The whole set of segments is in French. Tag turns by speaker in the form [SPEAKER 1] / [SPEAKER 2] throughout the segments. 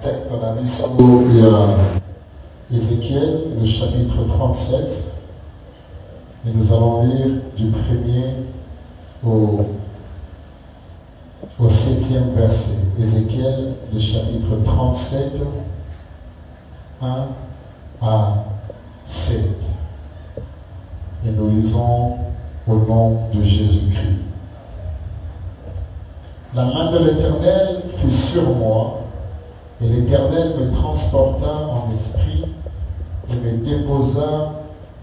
[SPEAKER 1] texte dans la mission où il y a Ézéchiel, le chapitre 37, et nous allons lire du premier au 7e verset. Ézéchiel, le chapitre 37, 1 à 7. Et nous lisons au nom de Jésus-Christ. La main de l'Éternel fut sur moi, et l'Éternel me transporta en esprit et me déposa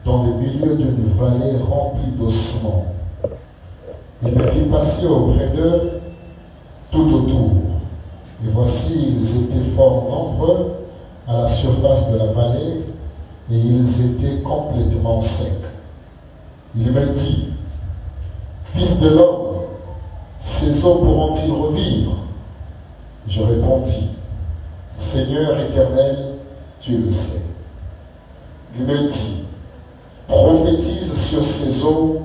[SPEAKER 1] dans le milieu d'une vallée remplie d'ossements. Il me fit passer auprès d'eux tout autour. Et voici, ils étaient fort nombreux à la surface de la vallée, et ils étaient complètement secs. Il me dit, « Fils de l'homme, ces eaux pourront-ils revivre ?» Je répondis, « Seigneur éternel, tu le sais. » Il me dit, « Prophétise sur ces eaux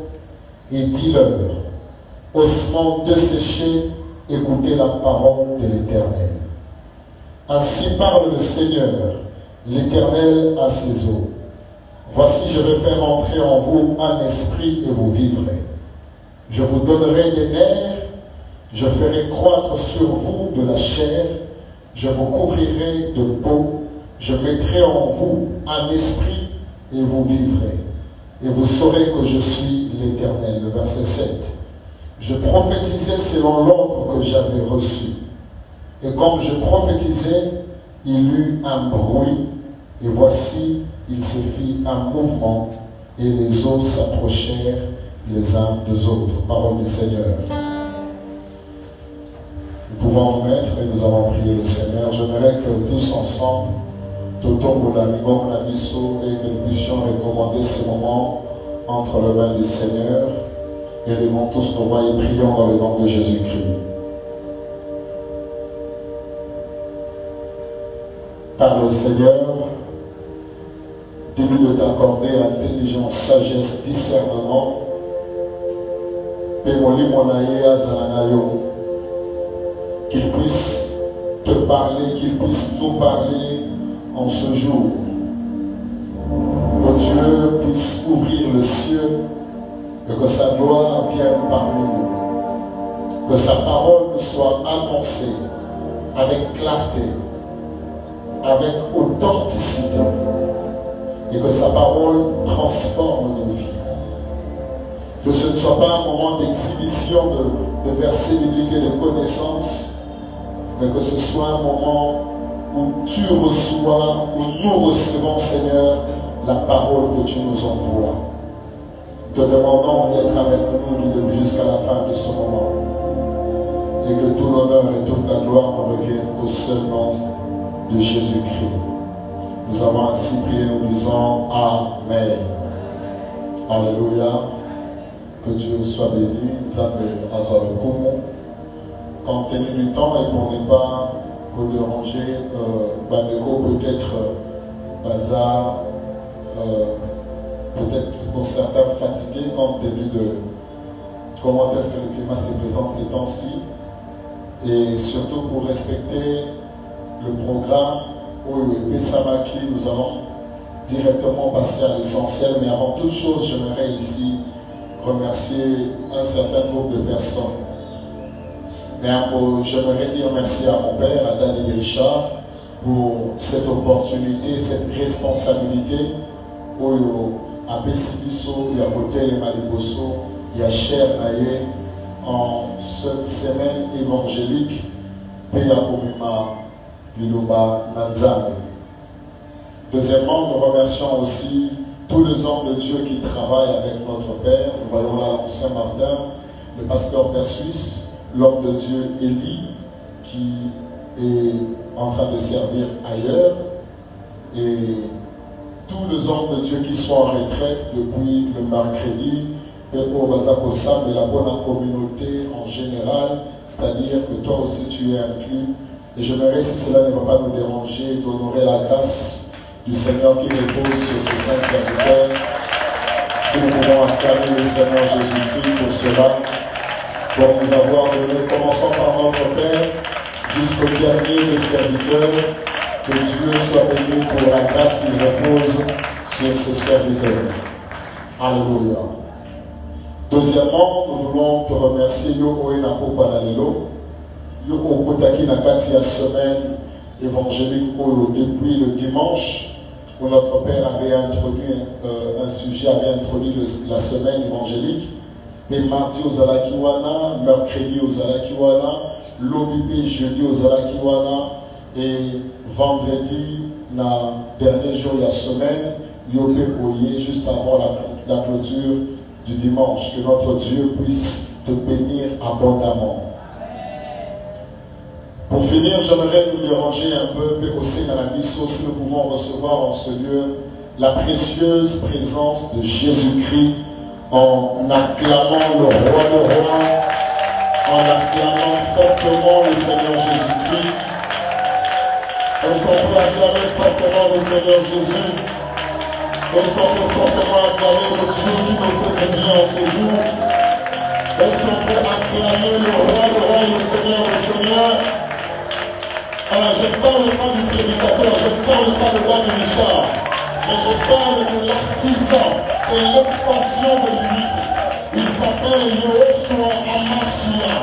[SPEAKER 1] et dis-leur, ossements desséchés, écoutez la parole de l'Éternel. Ainsi parle le Seigneur, l'Éternel à ses eaux. Voici, je vais faire entrer en vous un esprit et vous vivrez. Je vous donnerai des nerfs, je ferai croître sur vous de la chair, je vous couvrirai de peau, je mettrai en vous un esprit et vous vivrez. Et vous saurez que je suis l'Éternel. Le verset 7. Je prophétisais selon l'ordre que j'avais reçu. Et comme je prophétisais, il eut un bruit, et voici, il se fit un mouvement, et les eaux s'approchèrent les uns des autres. Parole du Seigneur. Nous pouvons nous mettre et nous allons prier le Seigneur. J'aimerais que tous ensemble, Toto Moulamigon, Nabiso, et que nous puissions recommander ces moments entre les mains du Seigneur. Et levons tous nos voix et prions dans le nom de Jésus-Christ. Par le Seigneur, dis-nous de t'accorder intelligence, sagesse, discernement. Qu'il puisse te parler, qu'il puisse nous parler en ce jour. Que Dieu puisse ouvrir le ciel et que sa gloire vienne parmi nous. Que sa parole nous soit annoncée avec clarté, avec authenticité, et que sa parole transforme nos vies. Que ce ne soit pas un moment d'exhibition de versets bibliques et de connaissances, mais que ce soit un moment où tu reçois, où nous recevons, Seigneur, la parole que tu nous envoies. Te demandons d'être avec nous du début jusqu'à la fin de ce moment, et que tout l'honneur et toute la gloire nous reviennent au seul nom de Jésus-Christ. Nous avons ainsi prié, nous disons Amen. Alléluia. Que Dieu soit béni. Compte tenu du temps et pour ne pas vous déranger, Bandeko peut-être bazar, peut-être pour certains fatigués compte tenu de comment est-ce que le climat se présente ces temps-ci, et surtout pour respecter le programme où le Pessamaki, nous allons directement passer à l'essentiel. Mais avant toute chose, j'aimerais ici remercier un certain groupe de personnes. J'aimerais dire merci à mon père, à Daniel Richard, pour cette opportunité, cette responsabilité où à Bessibiso, il y a côté les Maliboso, il y a Cher Naye en cette semaine évangélique, Péa Komima Liloba Nanzame. Deuxièmement, nous remercions aussi tous les hommes de Dieu qui travaillent avec notre Père. Nous voyons là l'ancien Martin, le pasteur Persus, l'homme de Dieu Élie, qui est en train de servir ailleurs, et tous les hommes de Dieu qui sont en retraite depuis le mercredi, et au Bazakosam de la bonne communauté en général, c'est-à-dire que toi aussi tu es inclus. Et j'aimerais, si cela ne va pas nous déranger, d'honorer la grâce du Seigneur qui repose sur ces saints serviteurs. Si nous pouvons acclamer le Seigneur Jésus-Christ pour cela, pour nous avoir donné, commençons par notre Père, jusqu'au dernier des serviteurs. Que Dieu soit béni pour la grâce qui repose sur ses serviteurs. Alléluia. Deuxièmement, nous voulons te remercier Yo Oenako Panalelo. Yo Okotaki Nakati la semaine évangélique depuis le dimanche où notre Père avait introduit un sujet, avait introduit la semaine évangélique. Mais mardi aux Alakiwana, mercredi aux Alakiwana, l'OBP jeudi aux Alakiwana et vendredi, le dernier jour de la semaine, Yopé Boye, juste avant la clôture du dimanche. Que notre Dieu puisse te bénir abondamment. Pour finir, j'aimerais nous déranger un peu, mais aussi dans la mission, si nous pouvons recevoir en ce lieu la précieuse présence de Jésus-Christ en acclamant le roi, en acclamant fortement le Seigneur Jésus-Christ. Est-ce qu'on peut acclamer fortement le Seigneur Jésus? Est-ce qu'on peut fortement acclamer le Dieu qui nous fait bien en ce jour? Est-ce qu'on peut acclamer le roi et le Seigneur? Alors, je ne parle pas du prédicateur, je ne parle pas de roi de Richard, mais je parle de l'artisan et l'expansion de l'élite. Il s'appelle Yehoshua Amashia,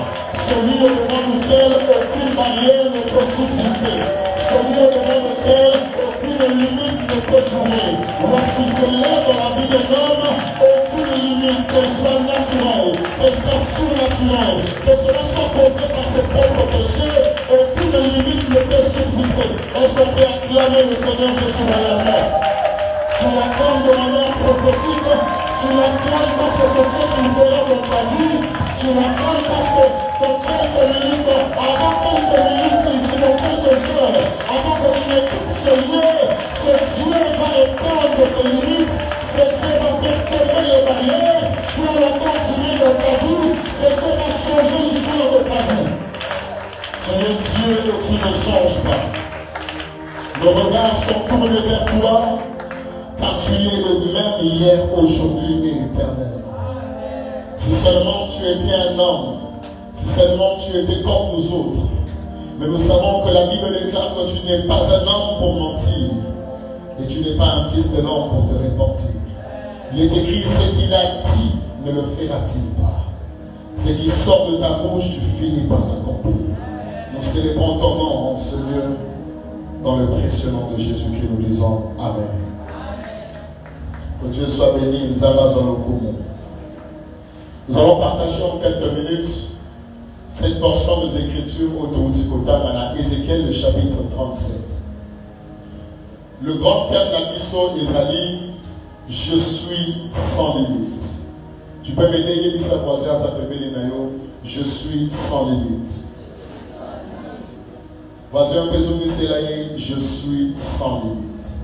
[SPEAKER 1] celui devant lequel aucune barrière ne peut subsister, celui devant lequel aucune limite ne peut tourner. Lorsqu'il se lève dans la vie d'un homme, aucune limite, qu'elle soit naturelle, qu'elle soit surnaturelle, que cela soit causé par ses propres péchés, aucune limite ne peut subsister. Est-ce qu'on peut acclamer le Seigneur Jésus réellement? Tu l'acclames de manière prophétique, tu l'acclames parce que c'est ce qu'il verra dans ta vie, tu l'acclames parce que dans quelques minutes, avant quelques minutes, ici dans quelques heures, avant que tu écoutes ce lieu, ce Dieu va étendre tes limites, ce Dieu va faire tomber les barrières pour la continuer dans ta vie, ce Dieu va changer l'histoire de ta vie. C'est le Dieu que tu ne changes pas. Nos regards sont tournés vers toi, car tu es le même hier, aujourd'hui et éternellement. Si seulement tu étais un homme, si seulement tu étais comme nous autres, mais nous savons que la Bible déclare que tu n'es pas un homme pour mentir, et tu n'es pas un fils de l'homme pour te repentir. Il est écrit, ce qu'il a dit, ne le fera-t-il pas? Ce qui sort de ta bouche, tu finis par l'accomplir. Nous célébrons ton nom en ce lieu, dans le précieux nom de Jésus-Christ, nous disons Amen. Que Dieu soit béni, nous allons partager en quelques minutes cette portion des Écritures autoutikota dans Ézéchiel, le chapitre 37. Le grand thème de la mission Ezali, je suis sans limite. Tu peux m'aider, Yébissa Voisin, ça peut m'aider, je suis sans limite. Voisin, je suis sans limite.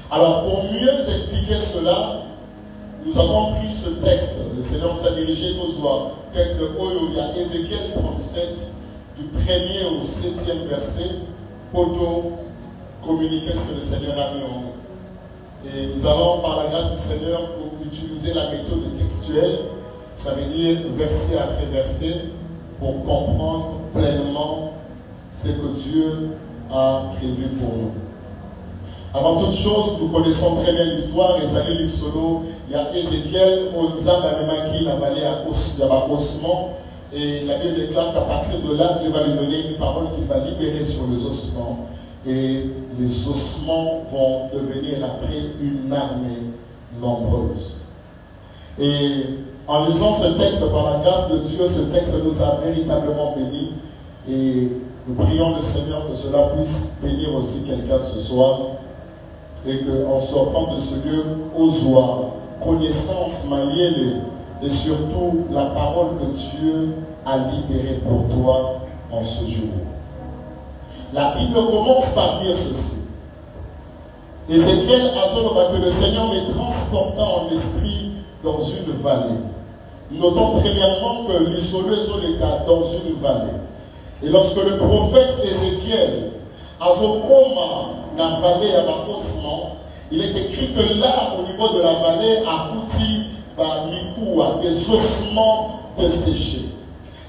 [SPEAKER 1] Alors, pour mieux expliquer cela, nous avons pris ce texte. Le Seigneur nous a dirigé au texte de Oyolia, Ézéchiel 37, du 1er au 7e verset, pour communiquer ce que le Seigneur a mis en nous. Et nous allons, par la grâce du Seigneur, pour utiliser la méthode textuelle, ça veut dire verset après verset, pour comprendre pleinement ce que Dieu a prévu pour nous. Avant toute chose, nous connaissons très bien l'histoire. Ezali Lissolo, il y a Ézéchiel, Onza, Banemaki, la vallée à Osman. Et la Bible déclare qu'à partir de là, Dieu va lui donner une parole qu'il va libérer sur les ossements. Et les ossements vont devenir après une armée nombreuse. Et en lisant ce texte, par la grâce de Dieu, ce texte nous a véritablement bénis. Et nous prions le Seigneur que cela puisse bénir aussi quelqu'un ce soir. Et qu'en sortant de ce lieu, Ozoa, connaissance manielle et surtout la parole que Dieu a libérée pour toi en ce jour. La Bible commence par dire ceci. Ézéchiel a que le Seigneur m'est transportant en esprit dans une vallée. Notons premièrement que l'isolé est dans une vallée. Et lorsque le prophète Ézéchiel a la vallée à Osman, il est écrit que là, au niveau de la vallée, à Kouti, des ossements desséchés.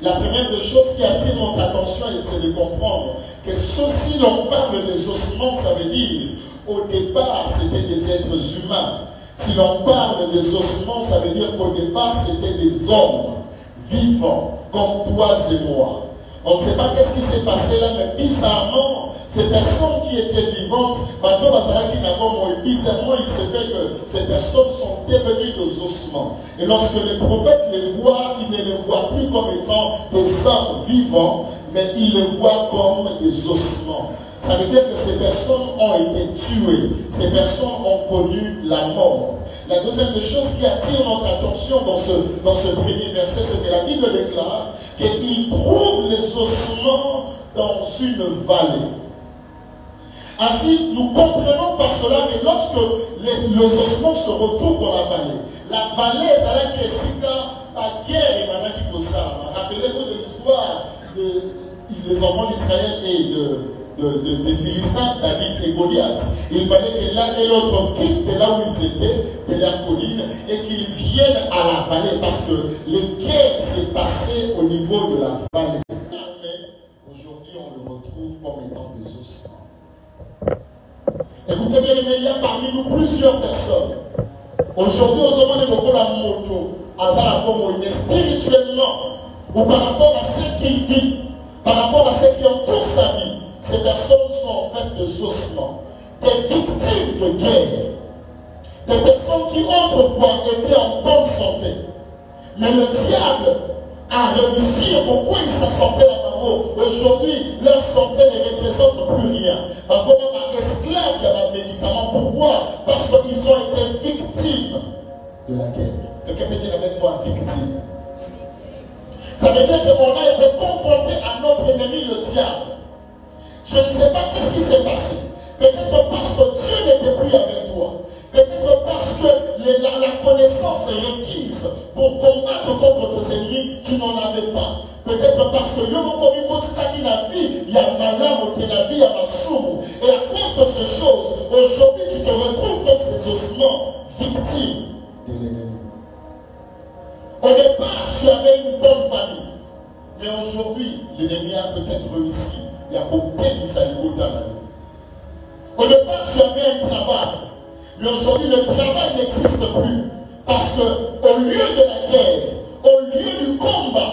[SPEAKER 1] La première des choses qui attire notre attention, c'est de comprendre que si l'on parle des ossements, ça veut dire, au départ, c'était des êtres humains. Si l'on parle des ossements, ça veut dire qu'au départ, c'était des hommes vivants, comme toi et moi. On ne sait pas qu'est-ce qui s'est passé là, mais bizarrement, ces personnes qui étaient vivantes, bizarrement, il s'est fait que ces personnes sont devenues des ossements. Et lorsque les prophètes les voient, ils ne les voient plus comme étant des hommes vivants, mais ils les voient comme des ossements. Ça veut dire que ces personnes ont été tuées. Ces personnes ont connu la mort. La deuxième des choses qui attire notre attention dans ce premier verset, c'est que la Bible déclare qu'il trouve les ossements dans une vallée. Ainsi, nous comprenons par cela que lorsque les ossements se retrouvent dans la vallée, c'est là la guerre et rappelez-vous de l'histoire des enfants d'Israël et des Philistins, David et Goliath. Il fallait que l'un et l'autre quittent de là où ils étaient, de la colline, et qu'ils viennent à la vallée, parce que les guerres s'est passées au niveau de la vallée. Mais aujourd'hui, on le retrouve comme étant des ossements. Écoutez bien, il y a parmi nous plusieurs personnes. Aujourd'hui, aux hommes de la moto, spirituellement, ou par rapport à ce qu'il vit, par rapport à ce qui entoure sa vie, ces personnes sont en fait des ossements, des victimes de guerre, des personnes qui autrefois étaient en bonne santé. Mais le diable a réussi, pourquoi ils se sentaient là-bas. Aujourd'hui, leur santé ne représente plus rien. Comme un esclave, il y a un médicament. Pourquoi? Parce qu'ils ont été victimes de la guerre. Quelqu'un peut dire avec moi, victime. Ça veut dire qu'on a été confronté à notre ennemi, le diable. Je ne sais pas qu'est-ce qui s'est passé. Peut-être parce que Dieu n'était plus avec toi. Peut-être parce que la connaissance est requise pour combattre contre tes ennemis, tu n'en avais pas. Peut-être parce que il y a ma lame, il y a ma vie, il y a ma sourd. Et à cause de ces choses, aujourd'hui tu te retrouves comme ces ossements victimes de l'ennemi. Au départ, tu avais une bonne famille. Mais aujourd'hui, l'ennemi a peut-être réussi. Il y a beaucoup de salut. Au départ, tu avais un travail. Mais aujourd'hui, le travail n'existe plus. Parce qu'au lieu de la guerre, au lieu du combat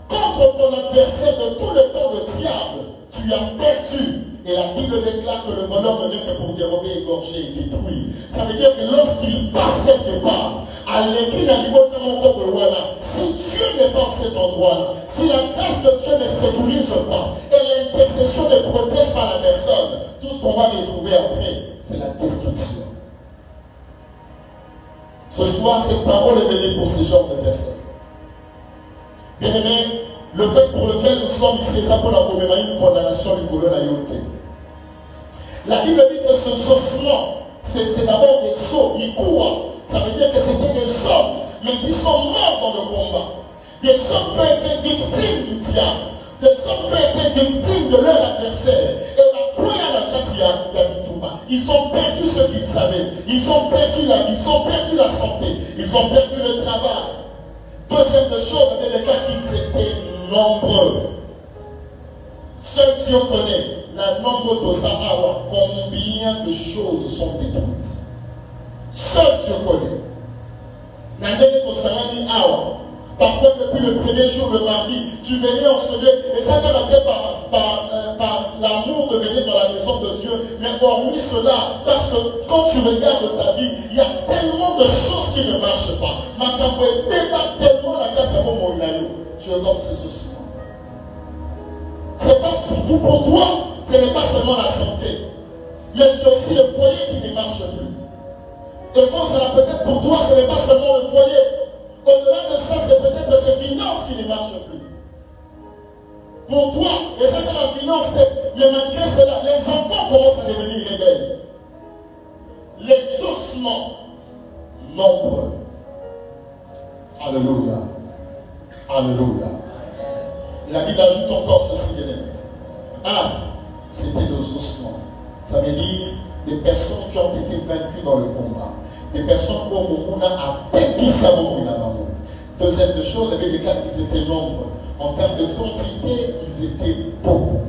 [SPEAKER 1] contre ton adversaire de tout le temps, le diable, tu as perdu. Et la Bible déclare que le voleur ne vient que pour dérober, égorger et détruire. Ça veut dire que lorsqu'il passe quelque part, à l'église, si Dieu n'est pas en cet endroit-là, si la grâce de Dieu ne sécurise pas, et l'intercession ne protège pas la personne, tout ce qu'on va retrouver après, c'est la destruction. Ce soir, cette parole est venue pour ce genre de personnes. Bien aimé, le fait pour lequel nous sommes ici, c'est pour la commémorer une condamnation du colonne à Yoté. La Bible dit que ce ossements, c'est d'abord des sceaux, ils courent. Ça veut dire que c'était des hommes, mais qui sont morts dans le combat. Des hommes qui ont été victimes du diable. Des hommes qui ont été victimes de leur adversaire. Et la croix à la Katia, ils ont perdu ce qu'ils savaient. Ils ont perdu la vie, ils ont perdu la santé, ils ont perdu le travail. Deuxième de chose, les cas qu'ils étaient nombreux. Seul Dieu connaît le nombre de Sahara, combien de choses sont détruites. Seul Dieu connaît. Parfois, depuis le premier jour, le mardi, tu venais en ce lieu, et ça t'a raté par l'amour de venir dans la maison de Dieu. Mais hormis cela, parce que quand tu regardes ta vie, il y a tellement de choses qui ne marchent pas. Tellement la case à mon tu es comme ces ossements. C'est pas tout pour toi, ce n'est pas seulement la santé, mais c'est aussi le foyer qui ne marche plus. Et quand cela peut-être pour toi, ce n'est pas seulement le foyer. Au-delà de ça, c'est peut-être tes finances qui ne marchent plus. Pour toi, et c'est que la finance, mais malgré cela, les enfants commencent à devenir rebelles. Les ossements nombreux. Alléluia. Alléluia. La Bible ajoute encore ceci, bien aimé. C'était les ossements. Ça veut dire des personnes qui ont été vaincues dans le combat. Des personnes qui ont à peine. Deuxième de chose, il y avait des cas qui étaient nombreux. En termes de quantité, ils étaient beaucoup.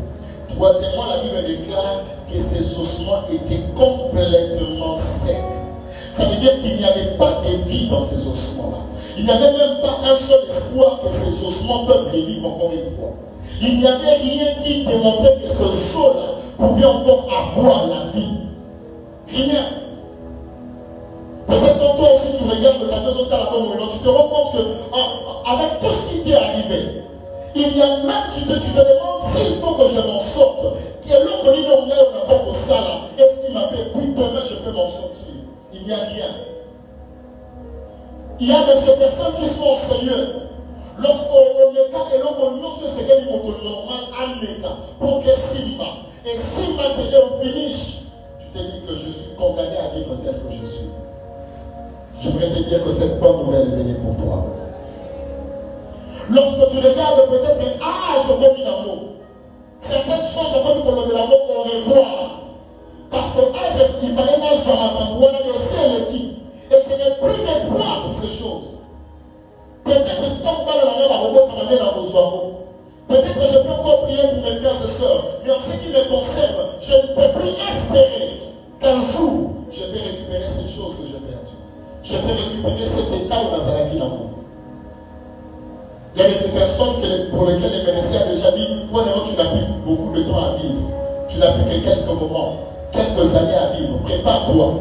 [SPEAKER 1] Troisièmement, la Bible déclare que ces ossements étaient complètement secs. Ça veut dire qu'il n'y avait pas de vie dans ces ossements-là. Il n'y avait même pas un seul espoir que ces ossements peuvent revivre encore une fois. Il n'y avait rien qui démontrait que ce sol-là pouvait encore avoir la vie. Rien. Peut-être que toi aussi tu regardes le café au Talabon, tu te rends compte que avec tout ce qui t'est arrivé, il y a même, tu te demandes s'il faut que je m'en sorte. Et l'autre dit non, on n'a pas pour ça là. Et s'il m'appelle, puis demain je peux m'en sortir. Il n'y a rien. Il y a de ces personnes qui sont au Seigneur. Lorsqu'on est et l'on nous c'est qu'elle est normal en état pour que Simba. Et Simba te dit au finish, tu te dis que je suis condamné à vivre tel que je suis. J'aimerais te dire que cette bonne nouvelle est venue pour toi. Lorsque tu regardes peut-être je veux dire l'amour. Certaines choses, je veux dire l'amour, on revoit. Parce que il fallait moi m'attendre, on a aussi un équipe. Et je n'ai plus d'espoir pour ces choses. Peut-être que tu tombes dans la même robot comme on est dans nos oiseaux. Peut-être que je peux encore prier pour mes frères et sœurs. Mais en ce qui me concerne, je ne peux plus espérer qu'un jour, je vais récupérer ces choses que j'ai perdues. Je vais récupérer cet état où Nazaraki l'amour. Il y a des personnes pour lesquelles les médecins ont déjà dit, toi, tu n'as plus beaucoup de temps à vivre. Tu n'as plus que quelques moments, quelques années à vivre. Prépare-toi.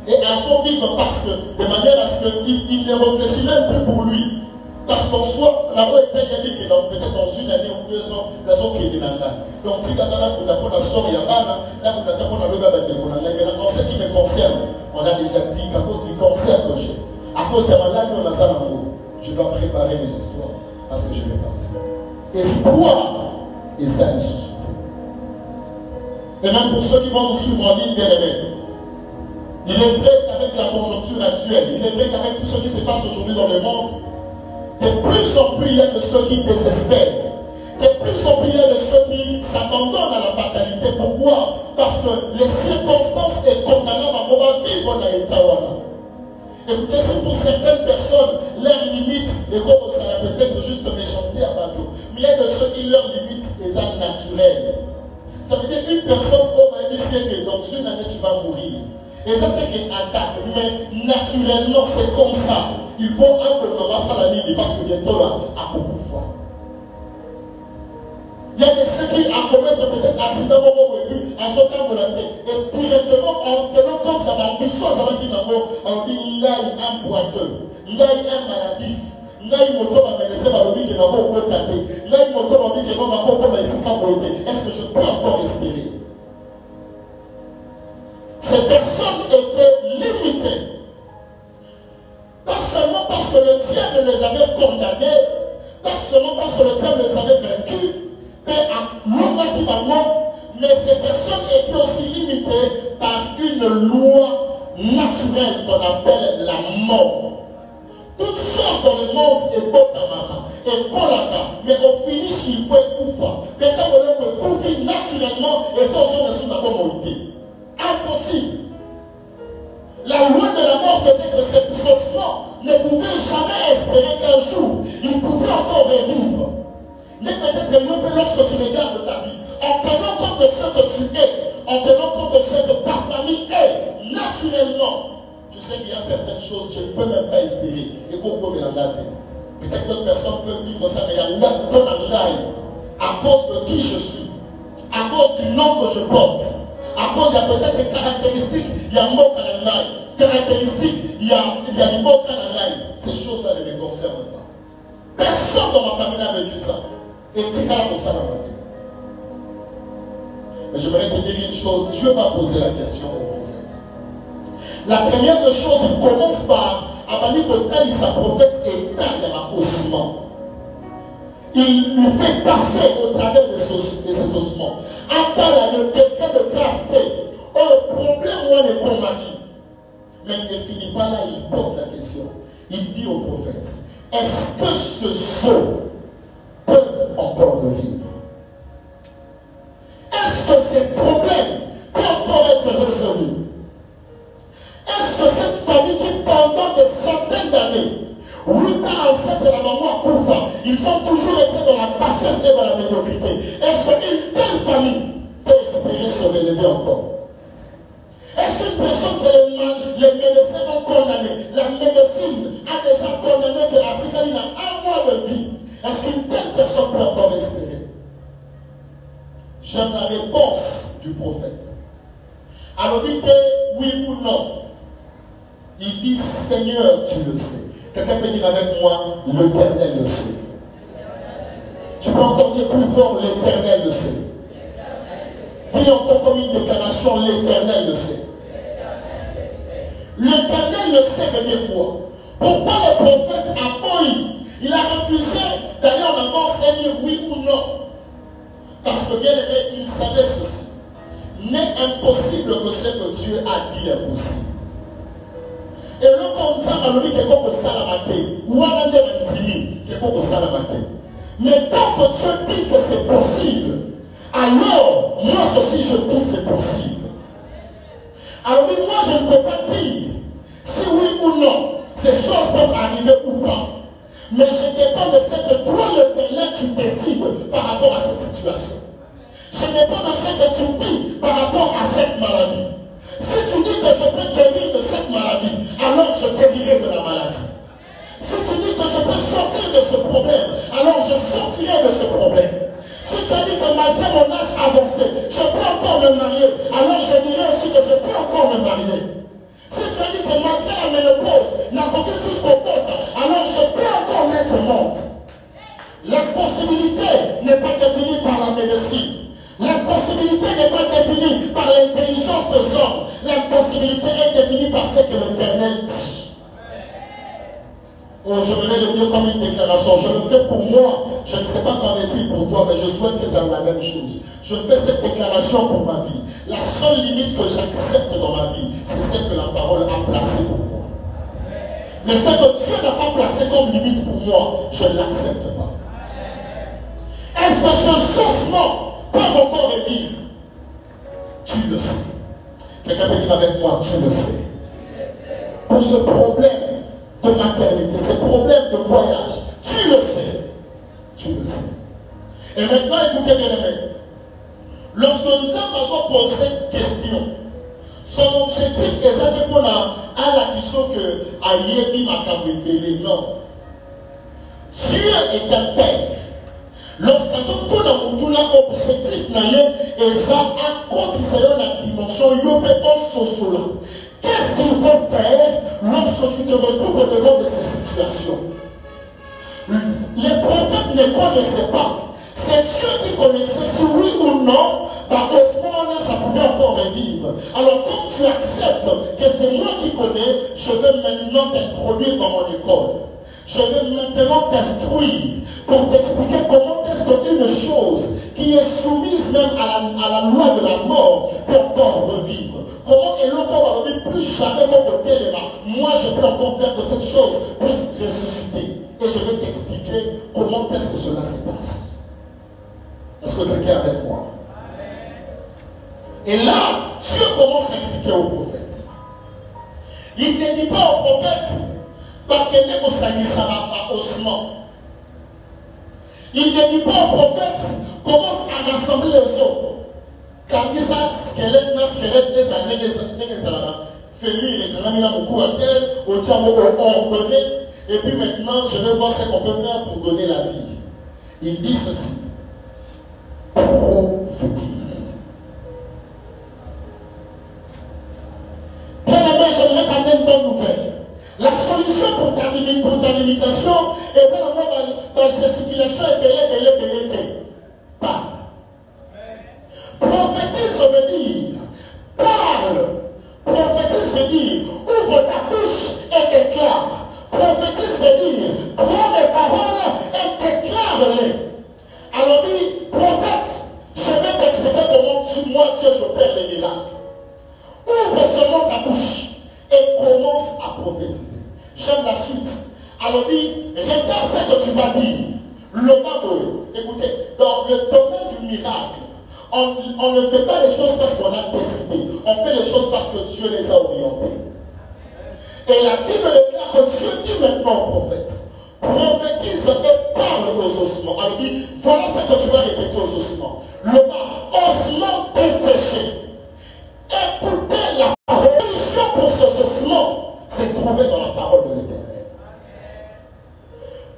[SPEAKER 1] Et elles sont vivre parce que, de manière à ce qu'il ne réfléchit même plus pour lui. Parce qu'en soi, la voix est tellement que peut-être dans une année ou 2 ans, la zone qui est dans la. Donc, si tu as la sort, il y a là, là, tu as le bébé de Boulanga. Mais en ce qui me concerne, on a déjà dit qu'à cause du cancer que j'ai, à cause de la maladie, on a ça dans l'eau. Je dois préparer mes histoires parce que je vais partir. Espoir et ça les sous. Et même pour ceux qui vont nous suivre en ligne, bien aimés. Il est vrai qu'avec la conjoncture actuelle, il est vrai qu'avec tout ce qui se passe aujourd'hui dans le monde, de plus en plus il y a de ceux qui désespèrent. De plus en plus il y a de ceux qui s'abandonnent à la fatalité. Pourquoi? Parce que les circonstances sont condamnables à pouvoir vivre dans l'état. Écoutez, c'est pour certaines personnes, leur limite, et comme ça peut être juste méchanceté à bateau, mais il y a de ceux qui leur limite est naturelle. Ça veut dire une personne, que dans une année tu vas mourir. Et ça fait qu'il attaque, mais naturellement c'est comme ça. Il faut un peu de ça la ligne parce que bientôt là, à beaucoup de fois. Il y a des ceux qui commettent peut-être accident au début, en sautant de la tête. Et directement, en tenant compte de l'ambition, on dit il y a un boiteux, il y a un maladif. Il y a une moto qui m'a laissé ma lobby qui n'a pas encore tâté. Il y a une moto qui m'a dit que non, ma pas laissé qu'à côté. Est-ce que je peux encore espérer? Ces personnes étaient limitées. Pas seulement parce que le diable les avait condamnés, pas seulement parce que le diable les avait vaincus, mais ces personnes étaient aussi limitées par une loi naturelle qu'on appelle la mort. Toute chose dans le monde est botamaka, est kolaka, mais au finish il faut écoufa. Mais quand on peut écoufer naturellement, et quand on est sous la communauté. Impossible. La loi de la mort faisait que ces ossements ne pouvaient jamais espérer qu'un jour, ils pouvaient encore revivre. Mais peut-être que lorsque tu regardes ta vie, en tenant compte de ce que tu es, en tenant compte de ce que ta famille est, naturellement, tu sais qu'il y a certaines choses que je ne peux même pas espérer. Et pourquoi me l'engage? Peut-être que d'autres personnes peuvent vivre ça, mais il y a à cause de qui je suis, à cause du nom que je porte. À cause, il y a peut-être des caractéristiques, il y a un mot cananaï. Caractéristiques, il y a des mots cananaï. Ces choses-là ne me concernent pas. Personne dans ma famille n'a vécu ça. Et c'est quand même ça dans ma vie. Mais j'aimerais te dire une chose. Dieu m'a posé la question au prophète. La première des choses, il commence par Abani Kotal, sa prophète et taille à ossements. Il lui fait passer au travers de ces ossements. Après le décret de crafter, le problème, moi, est combattu. Mais il ne finit pas là, il pose la question. Il dit au prophète, est-ce que ce sceau peuvent encore revivre? Est-ce que ces problèmes peuvent encore être résolus? Est-ce que cette famille qui pendant des centaines d'années, 8 ans ancêtres de la maman Koufa, il Ils ont toujours été dans la bassesse et dans la médiocrité. Est-ce qu'une telle famille peut espérer se relever encore? Est-ce qu'une personne que les médecins ont condamné, la médecine a déjà condamné que l'article a 1 mois de vie, est-ce qu'une telle personne peut encore espérer? J'aime la réponse du prophète. Alors dites oui ou non. Il dit Seigneur, tu le sais. Quelqu'un peut dire avec moi, l'Éternel le sait. Tu peux encore dire plus fort, l'Éternel le sait. Dis encore comme une déclaration, l'Éternel le sait. L'Éternel le sait veut dire quoi? Pourquoi le prophète a Moïse, il a refusé d'aller en avance et dire oui ou non? Parce que bien aimé, il savait ceci. N'est impossible que ce que Dieu a dit est possible. Et là, comme ça, on dit quelque chose ça la maté. Ou on a dit quelque chose ça la maté. Mais tant que Dieu dit que c'est possible, alors moi aussi je dis c'est possible. Alors moi je ne peux pas dire si oui ou non ces choses peuvent arriver ou pas. Mais je dépends de ce que toi l'Éternel tu décides par rapport à cette situation. Je dépends de ce que tu dis par rapport à cette maladie. Si tu dis que je peux guérir de cette maladie, alors je guérirai de la maladie. Si tu dis que je peux sortir de ce problème, alors je sortirai de ce problème. Si tu as dit que malgré mon âge avancé, je peux encore me marier, alors je dirai aussi que je peux encore me marier. Si tu as dit que malgré la ménopause, n'importe jusqu'au côte, alors je peux encore mettre monte. L'impossibilité n'est pas définie par la médecine. L'impossibilité n'est pas définie par l'intelligence des hommes. L'impossibilité est définie par ce que l'Éternel dit. Oh, je voudrais le dire comme une déclaration. Je le fais pour moi. Je ne sais pas qu'en est-il pour toi, mais je souhaite que ça soit la même chose. Je fais cette déclaration pour ma vie. La seule limite que j'accepte dans ma vie, c'est celle que la parole a placée pour moi. Mais ce que Dieu n'a pas placé comme limite pour moi, je ne l'accepte pas. Est-ce que ce soufflement peuvent encore revivre? Tu le sais. Quelqu'un peut dire avec moi, tu le sais. Pour ce problème de maternité, ce problème de voyage, tu le sais. Tu le sais. Et maintenant, écoutez bien aimé. Lorsque nous avons posé cette question, son objectif est de répondre à la question que Ayebi Makabébélé, non. Dieu est un père. Lorsqu'on a un objectif, et ça accomplissait la dimension, qu'est-ce qu'il faut faire lorsque tu te retrouves au-devant de ces situations? Les prophètes ne connaissaient pas. C'est Dieu qui connaissait si oui ou non, par au fond, ça pouvait encore revivre. Alors, quand tu acceptes que c'est moi qui connais, je vais maintenant t'introduire dans mon école. Je vais maintenant t'instruire pour t'expliquer comment est-ce qu'une chose qui est soumise même à la loi de la mort peut encore revivre. Comment est l'encore va plus jamais votre téléma. Moi, je peux encore faire que cette chose puisse ressusciter. Et je vais t'expliquer comment est-ce que cela se passe. Est-ce que quelqu'un est avec moi? Et là, Dieu commence à expliquer au prophète. Il ne dit pas au prophète, il ne dit pas au prophète, commence à rassembler les os. Quand il dit ça, squelette, ordonné, et puis maintenant, je vais voir ce qu'on peut faire pour donner la vie. Il dit ceci. Prophétise. Bien aimé, j'aimerais t'amener une bonne nouvelle. La solution pour ta limitation est dans la gesticulation et belé. Parle. Prophétise veut dire parle. Prophétise veut dire ouvre ta bouche et déclare. Prophétise veut dire prends les paroles et déclare-les. Alors dit, prophète, je vais t'expliquer comment moi, Dieu, j'opère les miracles. Ouvre seulement ta bouche et commence à prophétiser. J'aime la suite. Alors dit, regarde ce que tu vas dire. Le Bible, écoutez, dans le domaine du miracle, on ne fait pas les choses parce qu'on a décidé. On fait les choses parce que Dieu les a orientées. Et la Bible déclare que Dieu dit maintenant au prophète, prophétise et parle aux ossements. Alors il dit, voilà ce que tu vas répéter aux ossements. Le bas, ossements desséchés. Écoutez la parole. La solution pour ces ossements, c'est trouver dans la parole de l'Éternel.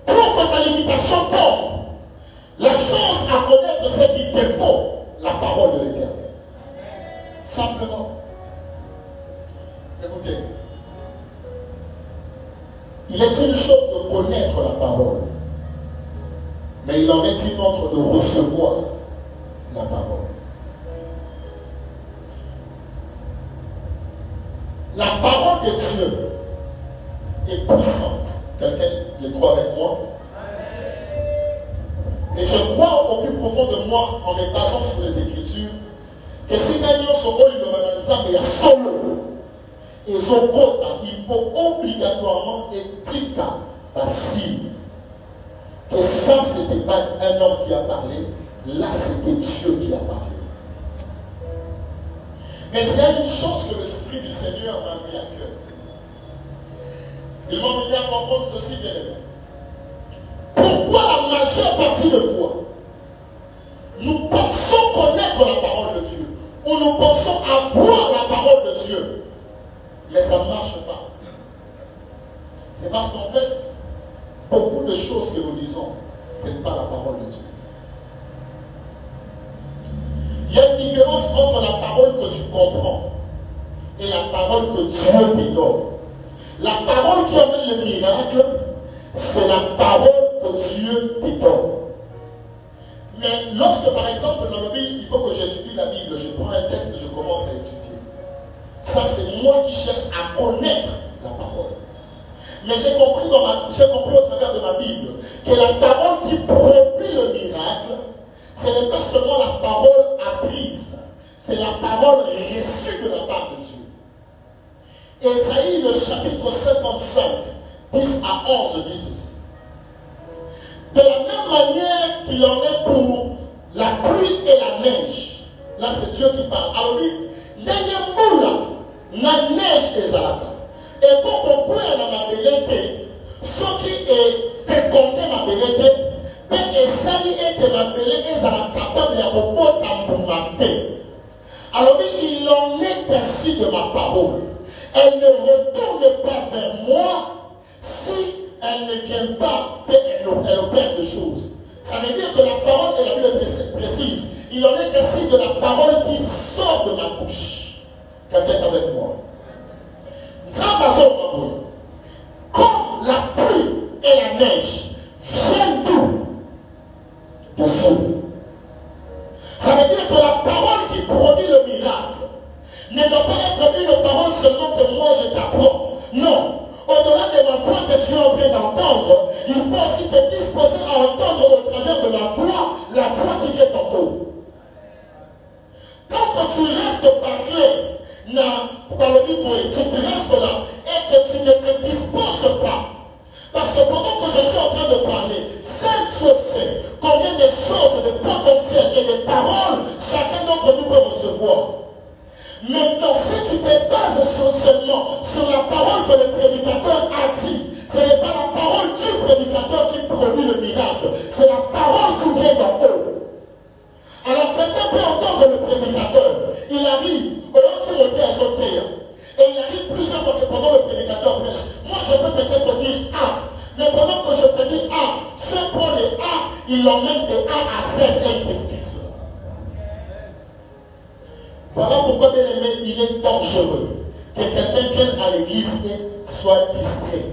[SPEAKER 1] Pour que ta limitation tombe, la chose à connaître, c'est qu'il te faut la parole de l'Éternel. Simplement. Écoutez. Il est une chose de connaître la parole, mais il en est une autre de recevoir la parole. La parole de Dieu est puissante. Quelqu'un le croit avec moi? Et je crois au plus profond de moi, en me basant sur les Écritures, que si nous sommes il y a solo. Et son côté, il faut obligatoirement éthique facile. Que ça, ce n'était pas un homme qui a parlé, là, c'était Dieu qui a parlé. Mais il y a une chose que l'Esprit du Seigneur m'a mis à cœur. Il m'a mis à comprendre ceci, bien aimé. Pourquoi la majeure partie de fois, nous pensons connaître la parole de Dieu, ou nous pensons avoir la parole de Dieu, mais ça ne marche pas. C'est parce qu'en fait, beaucoup de choses que nous disons, ce n'est pas la parole de Dieu. Il y a une différence entre la parole que tu comprends et la parole que Dieu te donne. La parole qui amène le miracle, c'est la parole que Dieu te donne. Mais lorsque, par exemple, dans la Bible, il faut que j'étudie la Bible, je prends un texte et je commence à étudier. Ça, c'est moi qui cherche à connaître la parole. Mais j'ai compris au travers de ma Bible que la parole qui produit le miracle, ce n'est pas seulement la parole apprise, c'est la parole reçue de la part de Dieu. Ésaïe, le chapitre 55, 10 à 11, dit ceci. De la même manière qu'il en est pour la pluie et la neige, là c'est Dieu qui parle. Alors il dit, la neige est zalaka. Et quand on croit dans ma belete, ce qui est fécondé ma belete, mais esali et ma belete est capable de mater. Alors il en est ainsi de ma parole. Elle ne retourne pas vers moi si elle ne vient pas et elle opère des choses. Ça veut dire que la parole est la Bible précise. Il en est ainsi de la parole qui sort de ma bouche. Quelqu'un est avec moi. Comme la pluie et la neige viennent d'où? De Dieu. Ça veut dire que la parole qui produit le miracle ne doit pas être une parole seulement que moi je t'apprends. Non. Au-delà de la voix que tu es en train d'entendre, il faut aussi te disposer à entendre au travers de la voix qui vient en haut. Quand tu restes parler par le Bible, tu restes là et que tu ne te disposes pas. Parce que pendant que je suis en train de parler, seul Dieu sait combien de choses, de potentiel et de paroles chacun d'entre nous peut recevoir. Maintenant, si tu te bases seulement sur la parole que le prédicateur a dit, ce n'est pas la parole du prédicateur qui produit le miracle, c'est la parole qui vient d'en haut. Alors quelqu'un peut entendre le prédicateur, il arrive, au lieu qu'il me dit à sauter, et il arrive plusieurs fois que pendant le prédicateur prêche, moi je peux peut-être dire A, mais pendant que je te dis A, Dieu prend les A, il l'emmène de A à Z et il t'explique cela. Voilà pourquoi, bien aimé, il est dangereux que quelqu'un vienne à l'église et soit distrait.